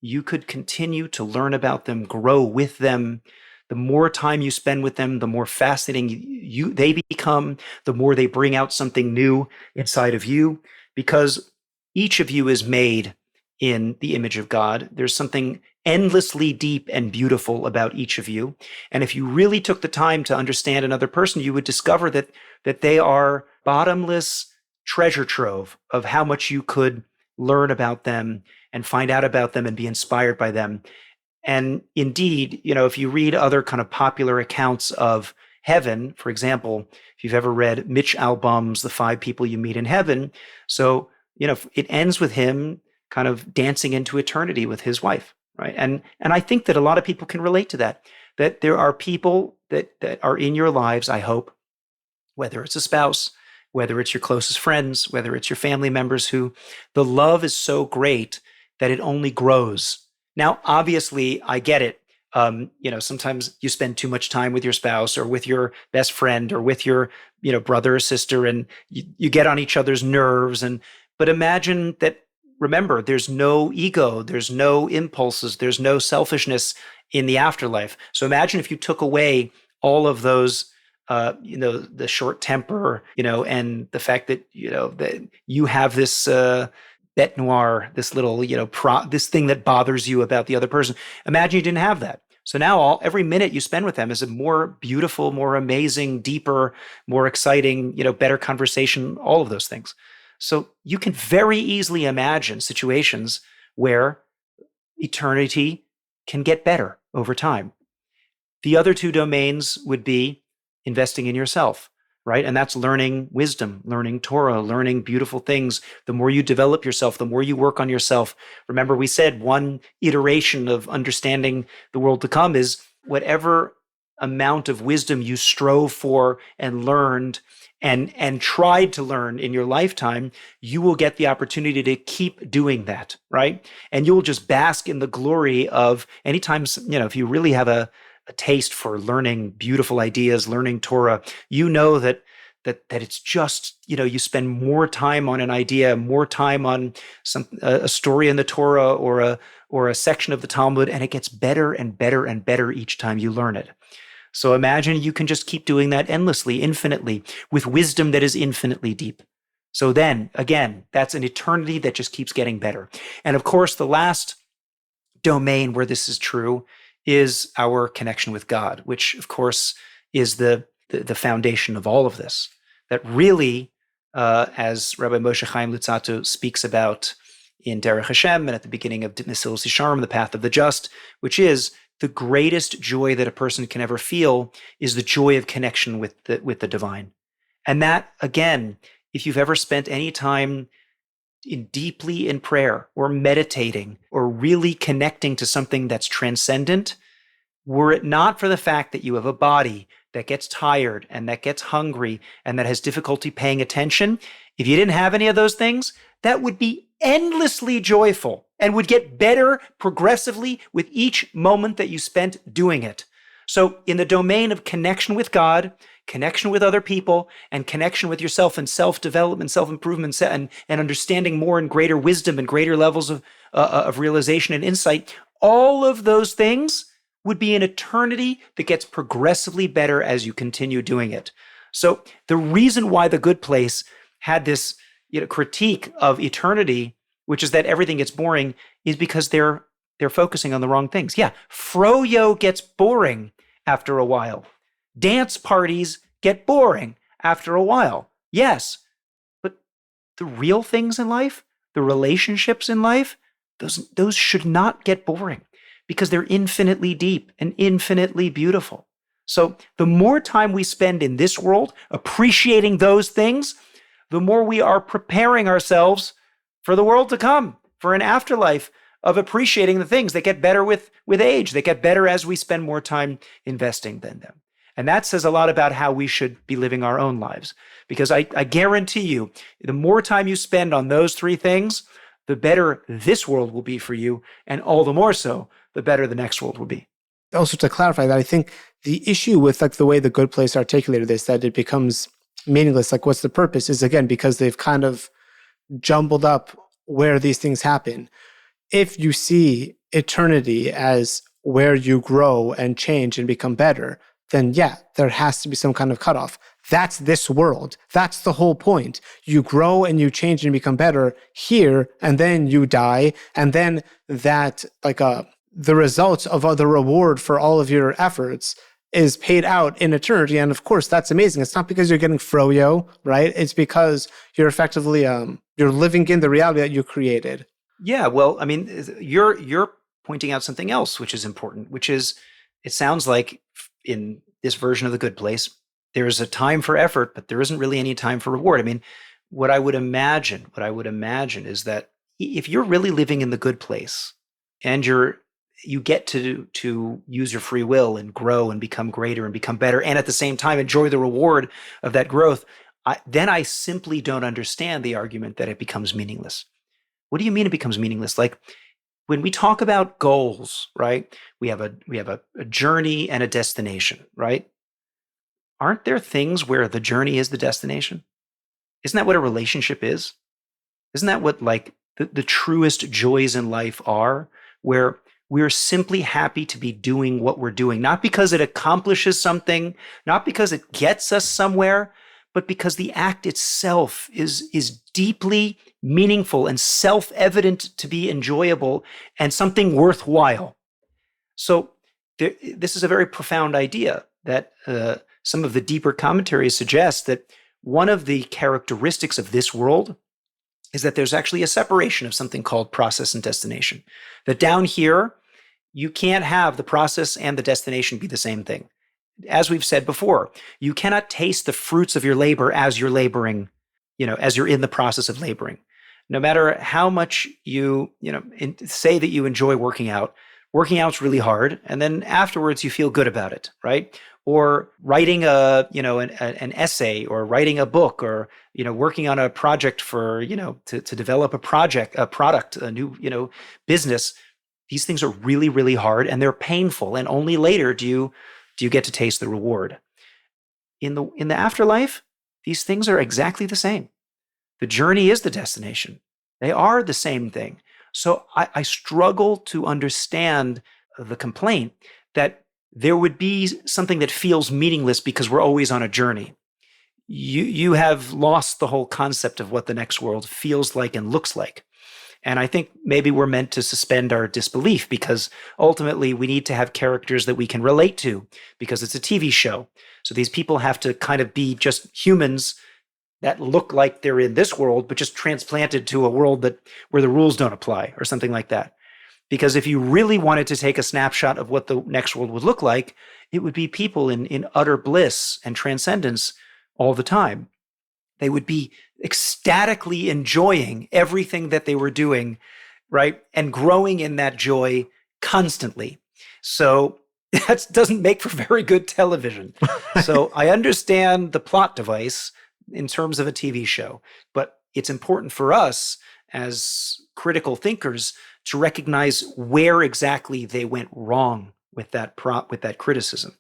you could continue to learn about them, grow with them. The more time you spend with them, the more fascinating they become, the more they bring out something new inside of you, because each of you is made in the image of God. There's something endlessly deep and beautiful about each of you. And if you really took the time to understand another person, you would discover that they are bottomless treasure trove of how much you could learn about them and find out about them and be inspired by them. And indeed, if you read other kind of popular accounts of heaven, for example, if you've ever read Mitch Albom's The Five People You Meet in Heaven, so, it ends with him kind of dancing into eternity with his wife, right? And I think that a lot of people can relate to that there are people that are in your lives, I hope, whether it's a spouse, whether it's your closest friends, whether it's your family members, who the love is so great that it only grows. Now, obviously, I get it. Sometimes you spend too much time with your spouse or with your best friend or with your, brother or sister, and you get on each other's nerves. But imagine that, remember, there's no ego, there's no impulses, there's no selfishness in the afterlife. So imagine if you took away all of those, the short temper, and the fact that, that you have this, bête noire, this little, this thing that bothers you about the other person. Imagine you didn't have that. So now every minute you spend with them is a more beautiful, more amazing, deeper, more exciting, better conversation, all of those things. So you can very easily imagine situations where eternity can get better over time. The other two domains would be investing in yourself, right? And that's learning wisdom, learning Torah, learning beautiful things. The more you develop yourself, the more you work on yourself. Remember, we said one iteration of understanding the world to come is whatever amount of wisdom you strove for and learned and tried to learn in your lifetime, you will get the opportunity to keep doing that, right? And you'll just bask in the glory of anytime, if you really have a taste for learning beautiful ideas, learning Torah, that it's just, you spend more time on an idea, more time on a story in the Torah or a section of the Talmud, and it gets better and better and better each time you learn it. So imagine you can just keep doing that endlessly, infinitely, with wisdom that is infinitely deep. So then, again, that's an eternity that just keeps getting better. And of course, the last domain where this is true is our connection with God, which of course is the foundation of all of this. That really, as Rabbi Moshe Chaim Luzzatto speaks about in Derech Hashem and at the beginning of Mesilas Yesharim, the Path of the Just, which is the greatest joy that a person can ever feel is the joy of connection with the divine. And that, again, if you've ever spent any time deeply in prayer or meditating or really connecting to something that's transcendent, were it not for the fact that you have a body that gets tired and that gets hungry and that has difficulty paying attention, if you didn't have any of those things, that would be endlessly joyful and would get better progressively with each moment that you spent doing it. So in the domain of connection with God, connection with other people, and connection with yourself and self-development, self-improvement, and understanding more and greater wisdom and greater levels of realization and insight, all of those things would be an eternity that gets progressively better as you continue doing it. So the reason why The Good Place had this critique of eternity, which is that everything gets boring, is because they're focusing on the wrong things. Yeah, froyo gets boring after a while. Dance parties get boring after a while. Yes, but the real things in life, the relationships in life, those should not get boring because they're infinitely deep and infinitely beautiful. So the more time we spend in this world appreciating those things, the more we are preparing ourselves for the world to come, for an afterlife of appreciating the things that get better with age, that get better as we spend more time investing in them. And that says a lot about how we should be living our own lives. Because I guarantee you, the more time you spend on those three things, the better this world will be for you. And all the more so, the better the next world will be. Also, to clarify that, I think the issue with the way The Good Place articulated this, that it becomes meaningless, what's the purpose, is again, because they've kind of jumbled up where these things happen. If you see eternity as where you grow and change and become better, then yeah, there has to be some kind of cutoff. That's this world. That's the whole point. You grow and you change and become better here, and then you die, and then that, the results of the reward for all of your efforts is paid out in eternity. And of course, that's amazing. It's not because you're getting froyo, right? It's because you're effectively, you're living in the reality that you created. Yeah, well, I mean, you're pointing out something else, which is important, which is, it sounds like in this version of The Good Place, there is a time for effort, but there isn't really any time for reward. I mean, what I would imagine is that if you're really living in the good place and you get to use your free will and grow and become greater and become better, and at the same time enjoy the reward of that growth, then I simply don't understand the argument that it becomes meaningless. What do you mean it becomes meaningless? Like when we talk about goals, right? We have a journey and a destination, right? Aren't there things where the journey is the destination? Isn't that what a relationship is? Isn't that what the truest joys in life are, where we're simply happy to be doing what we're doing, not because it accomplishes something, not because it gets us somewhere, but because the act itself is deeply meaningful and self-evident to be enjoyable and something worthwhile. So this is a very profound idea that some of the deeper commentaries suggest that one of the characteristics of this world is that there's actually a separation of something called process and destination. That down here, you can't have the process and the destination be the same thing. As we've said before, you cannot taste the fruits of your labor as you're laboring, as you're in the process of laboring. No matter how much you say that you enjoy working out's really hard, and then afterwards you feel good about it, right? Or writing an essay, or writing a book, or working on a project for to develop a product, a new business. These things are really, really hard, and they're painful, and only later do you get to taste the reward. In the afterlife, these things are exactly the same. The journey is the destination. They are the same thing. So I struggle to understand the complaint that there would be something that feels meaningless because we're always on a journey. You have lost the whole concept of what the next world feels like and looks like. And I think maybe we're meant to suspend our disbelief, because ultimately we need to have characters that we can relate to, because it's a TV show. So these people have to kind of be just humans that look like they're in this world, but just transplanted to a world where the rules don't apply or something like that. Because if you really wanted to take a snapshot of what the next world would look like, it would be people in utter bliss and transcendence all the time. They would be ecstatically enjoying everything that they were doing, right? And growing in that joy constantly. So that doesn't make for very good television. So I understand the plot device in terms of a TV show, but it's important for us as critical thinkers to recognize where exactly they went wrong with that criticism.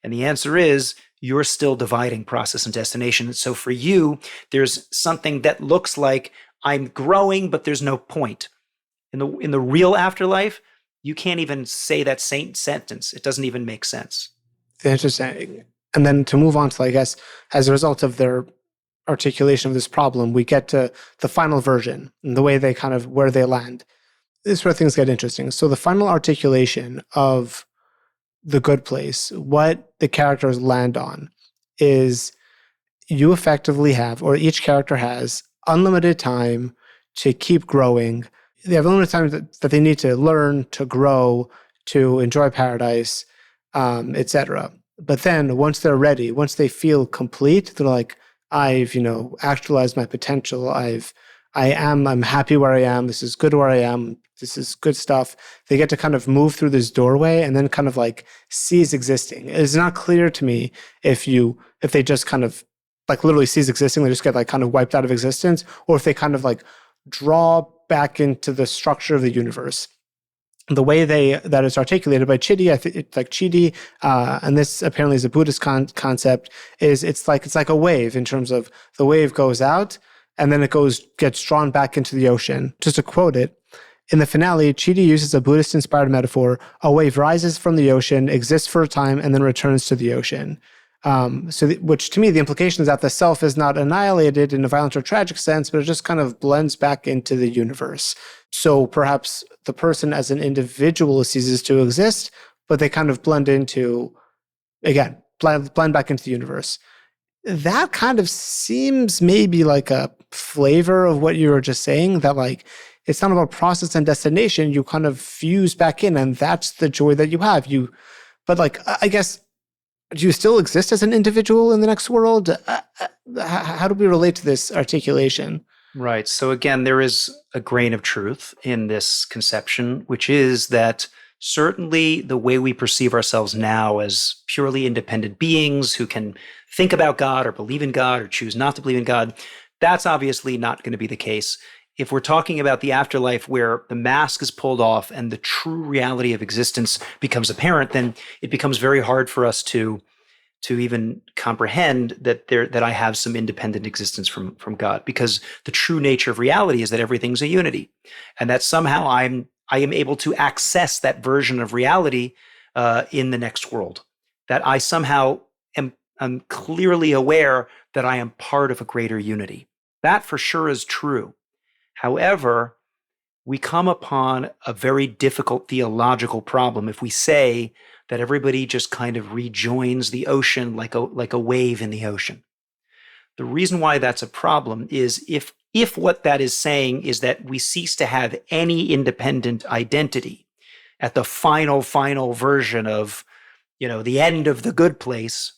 And the answer is you're still dividing process and destination. So for you, there's something that looks like I'm growing, but there's no point. In the real afterlife, you can't even say that same sentence. It doesn't even make sense. Interesting. And then to move on to, I guess, as a result of their articulation of this problem, we get to the final version and the way they kind of, where they land. This is where things get interesting. So the final articulation of the good place, what the characters land on is you effectively have, or each character has, unlimited time to keep growing. They have limited time that they need to learn, to grow, to enjoy paradise, etc. But then once they're ready, once they feel complete, they're like, I've, actualized my potential. I'm happy where I am. This is good where I am. This is good stuff. They get to kind of move through this doorway and then kind of like cease existing. It's not clear to me if they just kind of like literally cease existing, they just get like kind of wiped out of existence, or if they kind of like draw back into the structure of the universe. The way that is articulated by Chidi, I think it's like Chidi, and this apparently is a Buddhist concept, is it's like a wave in terms of the wave goes out and then it gets drawn back into the ocean. Just to quote it, in the finale, Chidi uses a Buddhist-inspired metaphor. A wave rises from the ocean, exists for a time, and then returns to the ocean. Which to me, the implication is that the self is not annihilated in a violent or tragic sense, but it just kind of blends back into the universe. So perhaps the person as an individual ceases to exist, but they kind of blend into, again, blend back into the universe. That kind of seems maybe like a flavor of what you were just saying, that like, it's not about process and destination. You kind of fuse back in, and that's the joy that you have. But like, I guess, do you still exist as an individual in the next world? How do we relate to this articulation? Right. So again, there is a grain of truth in this conception, which is that certainly the way we perceive ourselves now as purely independent beings who can think about God or believe in God or choose not to believe in God, that's obviously not going to be the case. If we're talking about the afterlife where the mask is pulled off and the true reality of existence becomes apparent, then it becomes very hard for us to even comprehend that I have some independent existence from God, because the true nature of reality is that everything's a unity, and that somehow I am able to access that version of reality in the next world. That I somehow am clearly aware that I am part of a greater unity. That for sure is true. However, we come upon a very difficult theological problem if we say that everybody just kind of rejoins the ocean like a wave in the ocean. The reason why that's a problem is if what that is saying is that we cease to have any independent identity at the final version of, the end of the good place,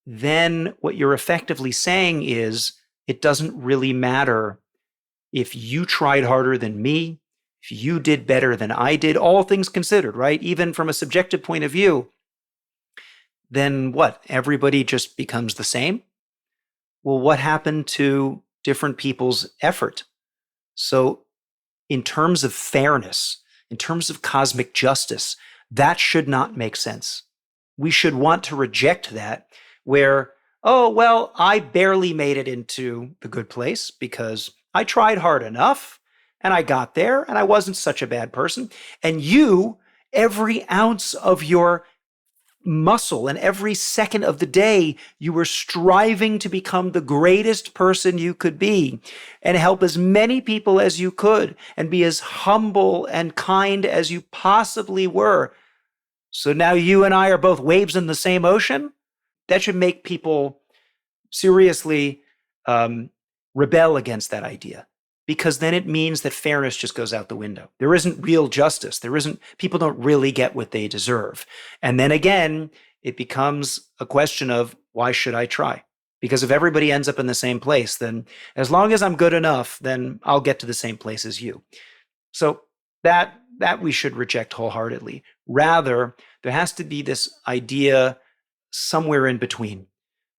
then what you're effectively saying is it doesn't really matter if you tried harder than me, if you did better than I did, all things considered, right? Even from a subjective point of view, then what? Everybody just becomes the same? Well, what happened to different people's effort? So in terms of fairness, in terms of cosmic justice, that should not make sense. We should want to reject that where, oh, well, I barely made it into the good place because I tried hard enough and I got there and I wasn't such a bad person. And you, every ounce of your muscle and every second of the day, you were striving to become the greatest person you could be and help as many people as you could and be as humble and kind as you possibly were. So now you and I are both waves in the same ocean? That should make people seriously um, rebel against that idea, because then it means that fairness just goes out the window. There isn't real justice. People don't really get what they deserve. And then again, it becomes a question of, why should I try? Because if everybody ends up in the same place, then as long as I'm good enough, then I'll get to the same place as you. So that we should reject wholeheartedly. Rather, there has to be this idea somewhere in between,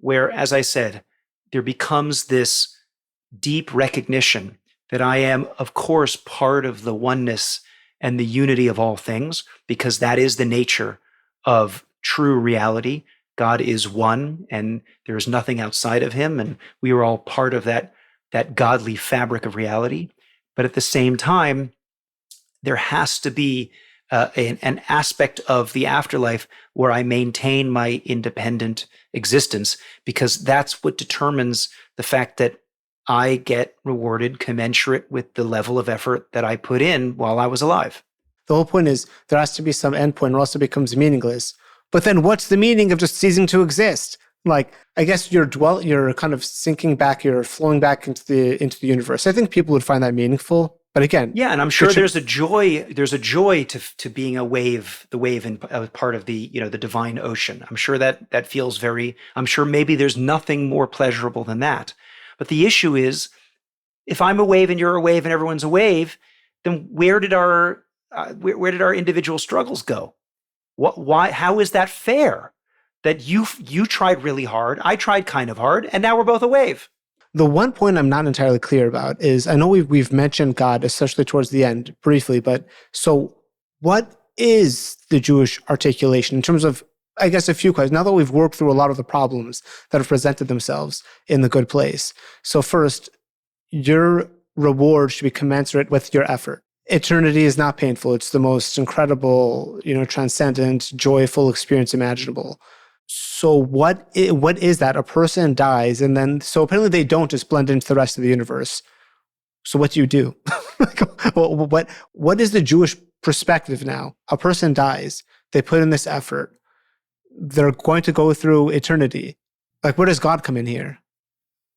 where, as I said, there becomes this deep recognition that I am, of course, part of the oneness and the unity of all things, because that is the nature of true reality. God is one, and there is nothing outside of him, and we are all part of that godly fabric of reality. But at the same time, there has to be an aspect of the afterlife where I maintain my independent existence, because that's what determines the fact that I get rewarded commensurate with the level of effort that I put in while I was alive. The whole point is there has to be some endpoint or else it becomes meaningless. But then what's the meaning of just ceasing to exist? Like, I guess you're kind of sinking back, you're flowing back into the universe. I think people would find that meaningful. But again, yeah, and I'm sure there's a joy to being a wave, the wave in part of the the divine ocean. I'm sure that feels I'm sure maybe there's nothing more pleasurable than that. But the issue is, if I'm a wave and you're a wave and everyone's a wave, then where did our individual struggles go? Why? How is that fair? That you tried really hard, I tried kind of hard, and now we're both a wave. The one point I'm not entirely clear about is, I know we've mentioned God, especially towards the end, briefly, but so what is the Jewish articulation in terms of, I guess, a few questions, now that we've worked through a lot of the problems that have presented themselves in the good place. So first, your reward should be commensurate with your effort. Eternity is not painful. It's the most incredible, transcendent, joyful experience imaginable. So what is that? A person dies, and then, so apparently they don't just blend into the rest of the universe. So what do you do? What is the Jewish perspective now? A person dies. They put in this effort. They're going to go through eternity. Like, where does God come in here?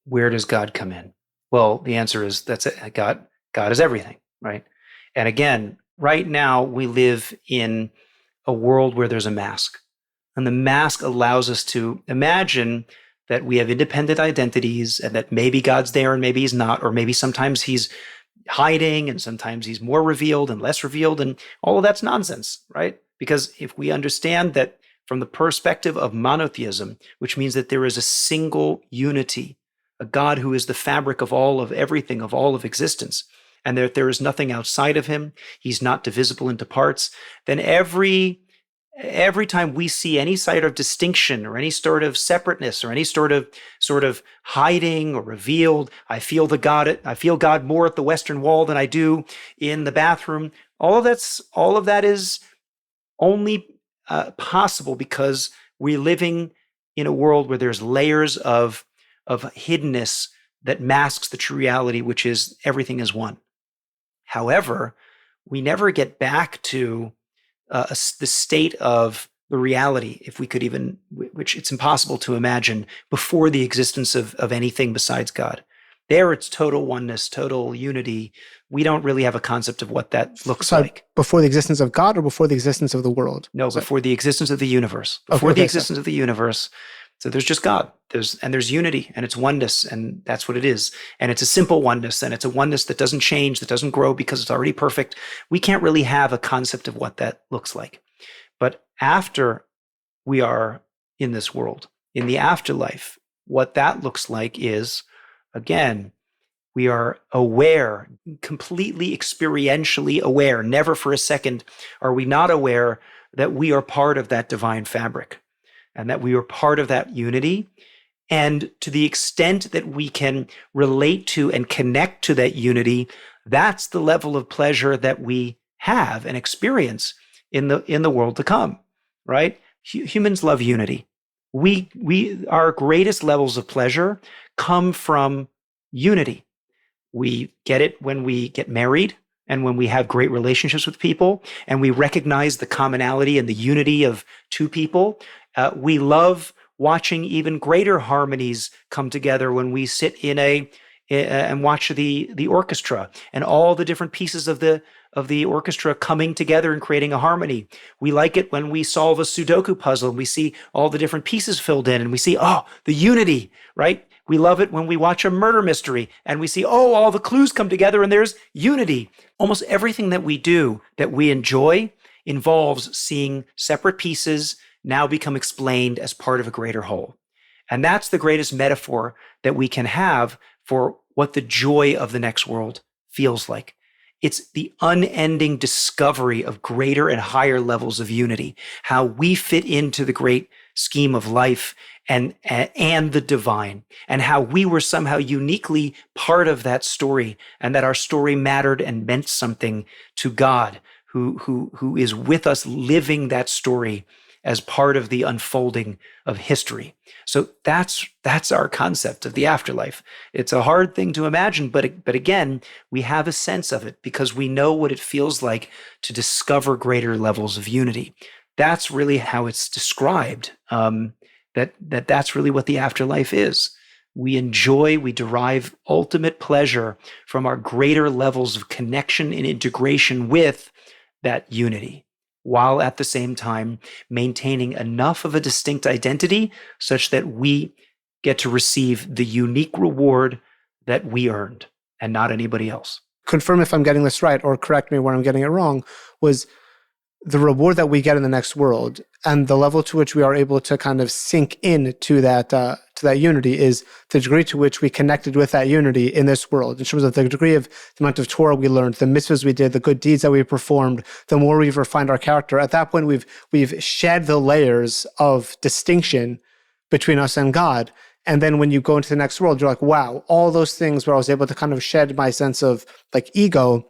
Where does God come in? Well, the answer is that's it. God is everything, right? And again, right now we live in a world where there's a mask. And the mask allows us to imagine that we have independent identities and that maybe God's there and maybe he's not, or maybe sometimes he's hiding and sometimes he's more revealed and less revealed. And all of that's nonsense, right? Because if we understand that from the perspective of monotheism, which means that there is a single unity, a God who is the fabric of all of everything, of all of existence, and that there is nothing outside of him, he's not divisible into parts, then every time we see any sort of distinction or any sort of separateness or any sort of hiding or revealed, I feel God more at the Western Wall than I do in the bathroom. All of that is only possible because we're living in a world where there's layers of hiddenness that masks the true reality, which is everything is one. However, we never get back to the state of the reality, if we could even, which it's impossible to imagine before the existence of anything besides God. There, it's total oneness, total unity. We don't really have a concept of what that looks like. Before the existence of God or before the existence of the world? No, before the existence of the universe. Before the existence of the universe. So there's just God. There's unity, and it's oneness, and that's what it is. And it's a simple oneness, and it's a oneness that doesn't change, that doesn't grow because it's already perfect. We can't really have a concept of what that looks like. But after we are in this world, in the afterlife, what that looks like is, again, we are aware, completely experientially aware. Never for a second are we not aware that we are part of that divine fabric and that we are part of that unity. And to the extent that we can relate to and connect to that unity, that's the level of pleasure that we have and experience in the world to come, right? Humans love unity. Our greatest levels of pleasure come from unity. We get it when we get married and when we have great relationships with people and we recognize the commonality and the unity of two people. We love watching even greater harmonies come together when we sit and watch the orchestra and all the different pieces of the orchestra coming together and creating a harmony. We like it when we solve a Sudoku puzzle and we see all the different pieces filled in and we see, oh, the unity, right? We love it when we watch a murder mystery and we see, oh, all the clues come together and there's unity. Almost everything that we do that we enjoy involves seeing separate pieces now become explained as part of a greater whole. And that's the greatest metaphor that we can have for what the joy of the next world feels like. It's the unending discovery of greater and higher levels of unity, how we fit into the great scheme of life and the divine, and how we were somehow uniquely part of that story, and that our story mattered and meant something to God, who is with us living that story as part of the unfolding of history. So that's our concept of the afterlife. It's a hard thing to imagine, but again, we have a sense of it because we know what it feels like to discover greater levels of unity. That's really how it's described. That's really what the afterlife is. We derive ultimate pleasure from our greater levels of connection and integration with that unity, while at the same time maintaining enough of a distinct identity such that we get to receive the unique reward that we earned and not anybody else. Confirm if I'm getting this right or correct me where I'm getting it wrong, was the reward that we get in the next world and the level to which we are able to kind of sink in to that unity is the degree to which we connected with that unity in this world, in terms of the degree of the amount of Torah we learned, the mitzvahs we did, the good deeds that we performed. The more we've refined our character, at that point we've shed the layers of distinction between us and God. And then when you go into the next world, you're like, wow, all those things where I was able to kind of shed my sense of like ego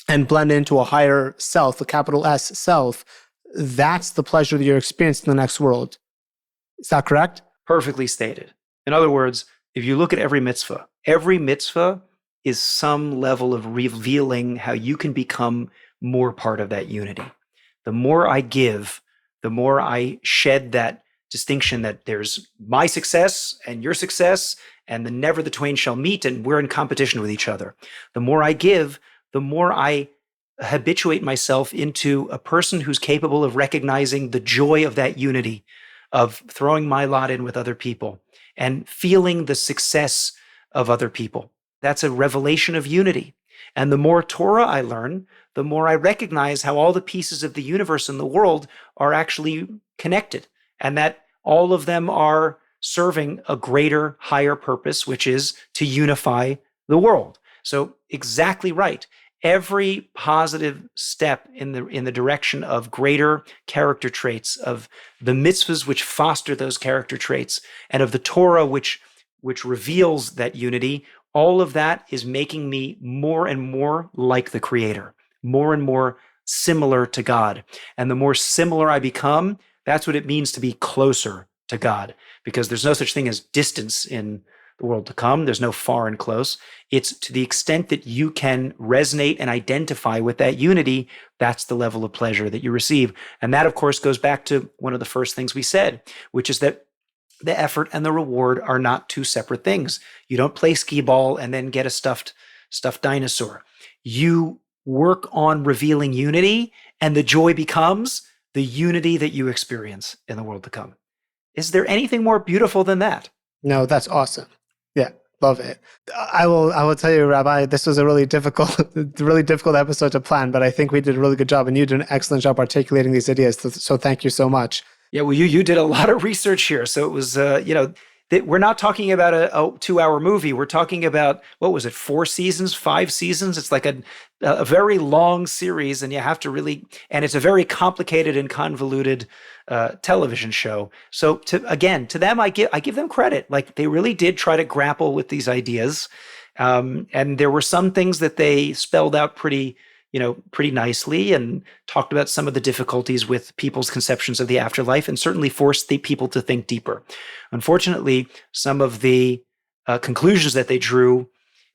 and blend into a higher self, a capital S self, that's the pleasure that you're experiencing in the next world. Is that correct? Perfectly stated. In other words, if you look at every mitzvah is some level of revealing how you can become more part of that unity. The more I give, the more I shed that distinction that there's my success and your success, and never the twain shall meet, and we're in competition with each other. The more I give, the more I habituate myself into a person who's capable of recognizing the joy of that unity, of throwing my lot in with other people and feeling the success of other people. That's a revelation of unity. And the more Torah I learn, the more I recognize how all the pieces of the universe and the world are actually connected, and that all of them are serving a greater, higher purpose, which is to unify the world. So exactly right. Every positive step in the direction of greater character traits, of the mitzvahs which foster those character traits, and of the Torah which reveals that unity, all of that is making me more and more like the Creator, more and more similar to God. And the more similar I become, that's what it means to be closer to God, because there's no such thing as distance in the world to come. There's no far and close. It's to the extent that you can resonate and identify with that unity, that's the level of pleasure that you receive. And that, of course, goes back to one of the first things we said, which is that the effort and the reward are not two separate things. You don't play skee ball and then get a stuffed dinosaur. You work on revealing unity, and the joy becomes the unity that you experience in the world to come. Is there anything more beautiful than that? No, that's awesome. Yeah, love it. I will tell you, Rabbi, this was a really difficult episode to plan, but I think we did a really good job, and you did an excellent job articulating these ideas. So thank you so much. Yeah, well, you did a lot of research here, so it was we're not talking about a 2-hour movie. We're talking about, what was it, 4 seasons, 5 seasons? It's like a very long series, and you have to really, and it's a very complicated and convoluted television show. So to them, I give them credit. Like, they really did try to grapple with these ideas, and there were some things that they spelled out pretty nicely, and talked about some of the difficulties with people's conceptions of the afterlife, and certainly forced the people to think deeper. Unfortunately, some of the conclusions that they drew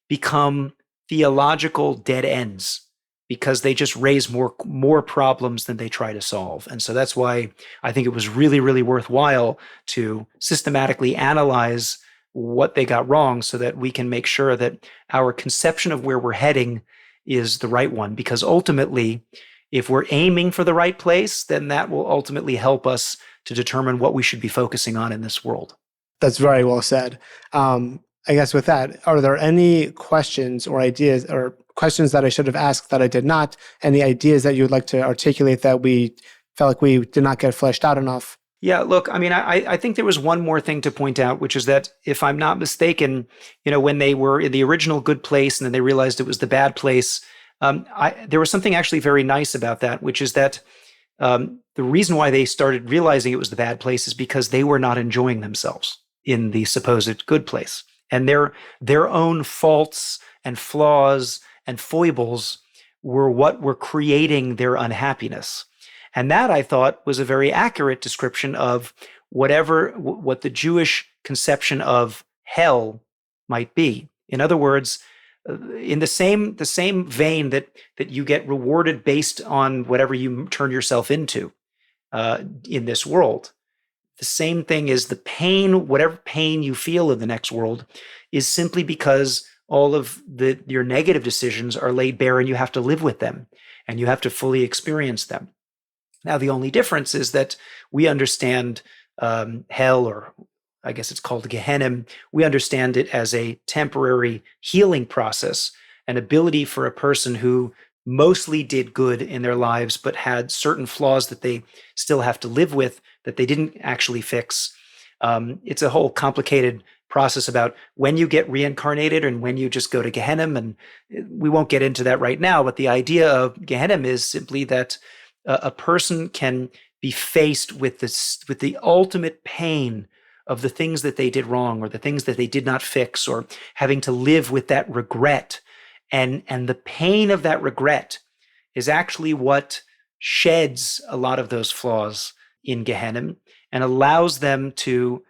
become theological dead ends. because they just raise more problems than they try to solve. And so that's why I think it was really, really worthwhile to systematically analyze what they got wrong so that we can make sure that our conception of where we're heading is the right one. Because ultimately, if we're aiming for the right place, then that will ultimately help us to determine what we should be focusing on in this world. That's very well said. I guess with that, are there any questions or ideas or questions that I should have asked that I did not? Any ideas that you would like to articulate that we felt like we did not get fleshed out enough? Yeah, look, I mean, I think there was one more thing to point out, which is that if I'm not mistaken, when they were in the original good place and then they realized it was the bad place, there was something actually very nice about that, which is that the reason why they started realizing it was the bad place is because they were not enjoying themselves in the supposed good place. And their own faults and flaws and foibles were what were creating their unhappiness. And that, I thought, was a very accurate description of what the Jewish conception of hell might be. In other words, in the same vein that you get rewarded based on whatever you turn yourself into in this world, the same thing is the pain, whatever pain you feel in the next world, is simply because all of your negative decisions are laid bare and you have to live with them and you have to fully experience them. Now, the only difference is that we understand hell, or I guess it's called Gehenna. We understand it as a temporary healing process, an ability for a person who mostly did good in their lives, but had certain flaws that they still have to live with that they didn't actually fix. It's a whole complicated process about when you get reincarnated and when you just go to Gehenna. And we won't get into that right now, but the idea of Gehenna is simply that a person can be faced with the ultimate pain of the things that they did wrong or the things that they did not fix, or having to live with that regret. And the pain of that regret is actually what sheds a lot of those flaws in Gehenna and allows them to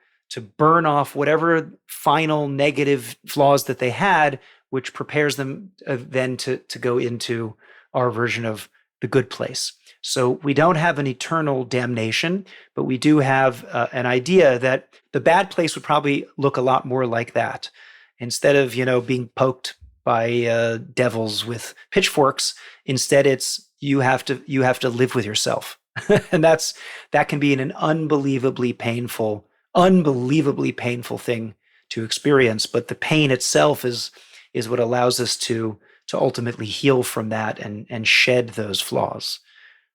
burn off whatever final negative flaws that they had, which prepares them then to go into our version of the good place. So we don't have an eternal damnation, but we do have an idea that the bad place would probably look a lot more like that. Instead of, being poked by devils with pitchforks, instead it's you have to live with yourself. And that can be an unbelievably painful thing to experience. But the pain itself is what allows us to ultimately heal from that and shed those flaws.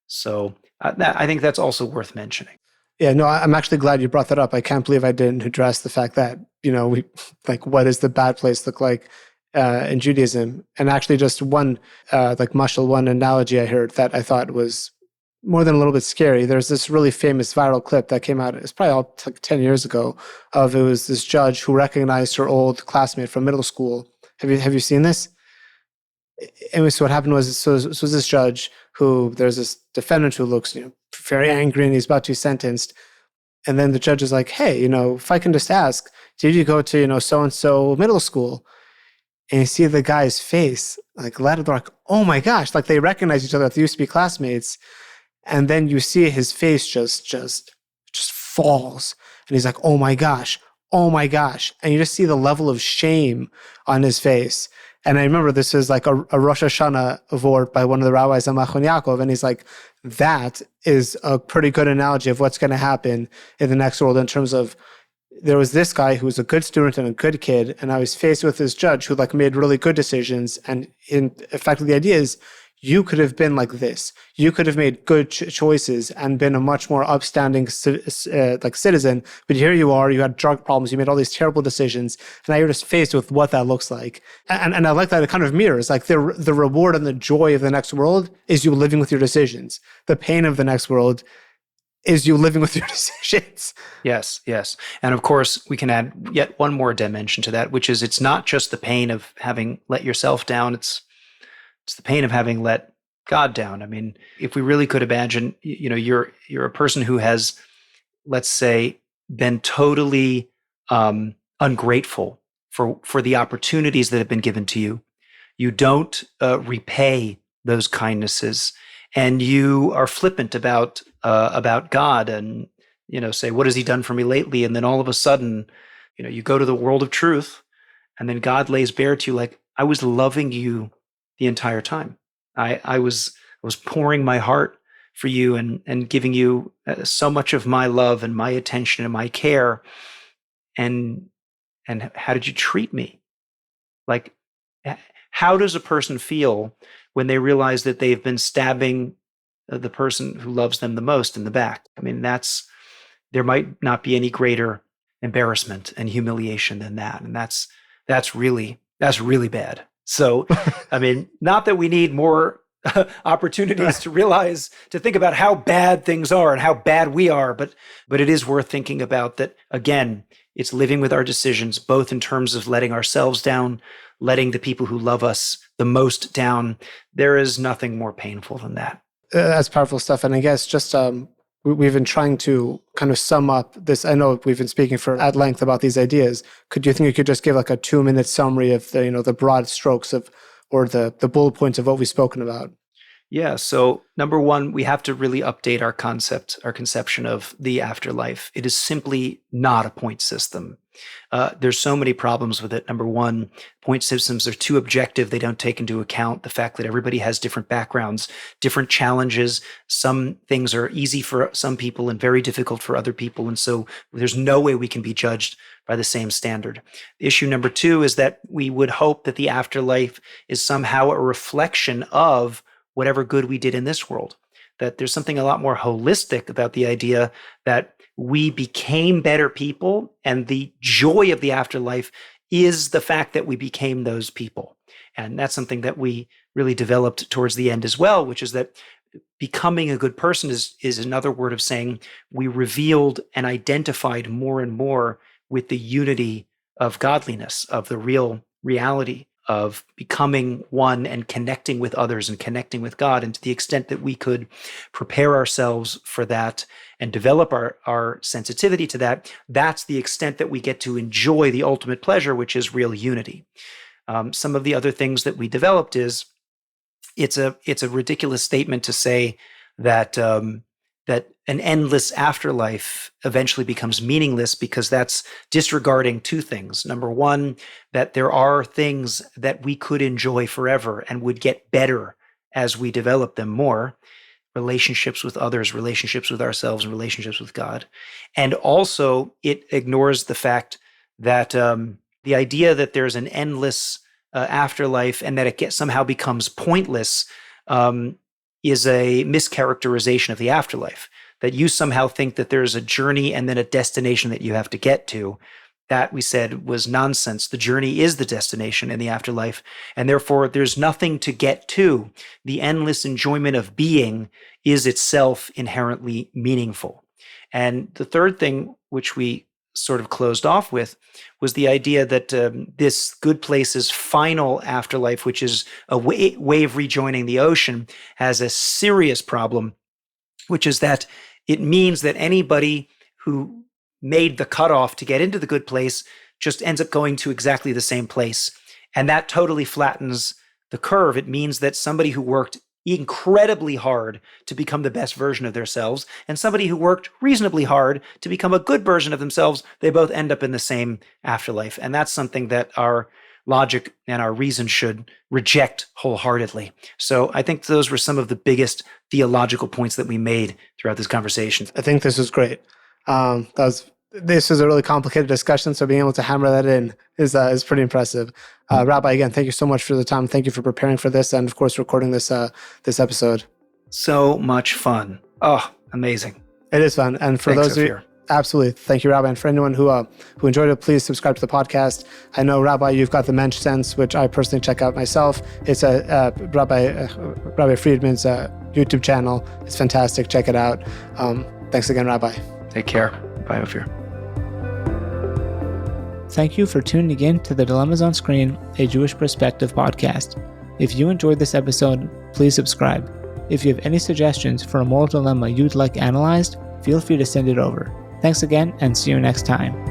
So I think that's also worth mentioning. Yeah, no, I'm actually glad you brought that up. I can't believe I didn't address the fact that, we what does the bad place look like in Judaism? And actually just one, mashal, one analogy I heard that I thought was more than a little bit scary. There's this really famous viral clip that came out, it's probably all like 10 years ago, it was this judge who recognized her old classmate from middle school. Have you seen this? Anyway, so what happened was, so was this judge who, there's this defendant who looks, very angry and he's about to be sentenced. And then the judge is like, hey, if I can just ask, did you go to, so-and-so middle school? And you see the guy's face, like, they're like, oh my gosh, like they recognize each other. They used to be classmates. And then you see his face just falls. And he's like, oh my gosh. And you just see the level of shame on his face. And I remember this is like a Rosh Hashanah vort by one of the rabbis, Machon Yaakov, and he's like, that is a pretty good analogy of what's going to happen in the next world in terms of there was this guy who was a good student and a good kid, and I was faced with this judge who made really good decisions. And in fact, the idea is you could have been like this. You could have made good choices and been a much more upstanding citizen. But here you are, you had drug problems, you made all these terrible decisions, and now you're just faced with what that looks like. And I like that it kind of mirrors, the reward and the joy of the next world is you living with your decisions. The pain of the next world is you living with your decisions. Yes. And of course, we can add yet one more dimension to that, which is it's not just the pain of having let yourself down, it's the pain of having let God down. I mean, if we really could imagine, you're a person who has, let's say, been totally ungrateful for the opportunities that have been given to you. You don't repay those kindnesses, and you are flippant about God, and say, what has he done for me lately? And then all of a sudden, you go to the world of truth, and then God lays bare to you, like, I was loving you the entire time. I was pouring my heart for you and giving you so much of my love and my attention and my care. And how did you treat me? Like, how does a person feel when they realize that they've been stabbing the person who loves them the most in the back? I mean, there might not be any greater embarrassment and humiliation than that. And that's really bad. So, I mean, not that we need more opportunities to think about how bad things are and how bad we are, but it is worth thinking about that. Again, it's living with our decisions, both in terms of letting ourselves down, letting the people who love us the most down. There is nothing more painful than that. That's powerful stuff. And I guess just we've been trying to kind of sum up this. I know we've been speaking at length about these ideas. Could you think you could just give like a 2-minute summary of the broad strokes or the bullet points of what we've spoken about? Yeah. So number one, we have to really update our conception of the afterlife. It is simply not a point system. There's so many problems with it. Number one, point systems are too objective. They don't take into account the fact that everybody has different backgrounds, different challenges. Some things are easy for some people and very difficult for other people. And so there's no way we can be judged by the same standard. Issue number two is that we would hope that the afterlife is somehow a reflection of whatever good we did in this world, that there's something a lot more holistic about the idea that we became better people, and the joy of the afterlife is the fact that we became those people. And that's something that we really developed towards the end as well, which is that becoming a good person is another word of saying we revealed and identified more and more with the unity of godliness, of the real reality of becoming one and connecting with others and connecting with God. And to the extent that we could prepare ourselves for that and develop our sensitivity to that, that's the extent that we get to enjoy the ultimate pleasure, which is real unity. Some of the other things that we developed is it's a ridiculous statement to say that that an endless afterlife eventually becomes meaningless, because that's disregarding two things. Number one, that there are things that we could enjoy forever and would get better as we develop them more. Relationships with others, relationships with ourselves, and relationships with God. And also, it ignores the fact that the idea that there's an endless afterlife and that it somehow becomes pointless is a mischaracterization of the afterlife, that you somehow think that there's a journey and then a destination that you have to get to. That, we said, was nonsense. The journey is the destination in the afterlife, and therefore there's nothing to get to. The endless enjoyment of being is itself inherently meaningful. And the third thing, which we sort of closed off with, was the idea that this good place's final afterlife, which is a wave rejoining the ocean, has a serious problem, which is that it means that anybody who made the cutoff to get into the good place just ends up going to exactly the same place. And that totally flattens the curve. It means that somebody who worked incredibly hard to become the best version of themselves and somebody who worked reasonably hard to become a good version of themselves, they both end up in the same afterlife. And that's something that our logic and our reason should reject wholeheartedly. So I think those were some of the biggest theological points that we made throughout this conversation. I think this was great. This is a really complicated discussion, so being able to hammer that in is pretty impressive. Rabbi, again, thank you so much for the time. Thank you for preparing for this, and of course, recording this episode. So much fun. Oh, amazing! It is fun, and for those of you, absolutely, thank you, Rabbi. And for anyone who enjoyed it, please subscribe to the podcast. I know, Rabbi, you've got the Mensch Sense, which I personally check out myself. It's Rabbi Friedman's YouTube channel. It's fantastic. Check it out. Thanks again, Rabbi. Take care. Bye, Ophir. Thank you for tuning in to the Dilemmas on Screen, a Jewish Perspective podcast. If you enjoyed this episode, please subscribe. If you have any suggestions for a moral dilemma you'd like analyzed, feel free to send it over. Thanks again, and see you next time.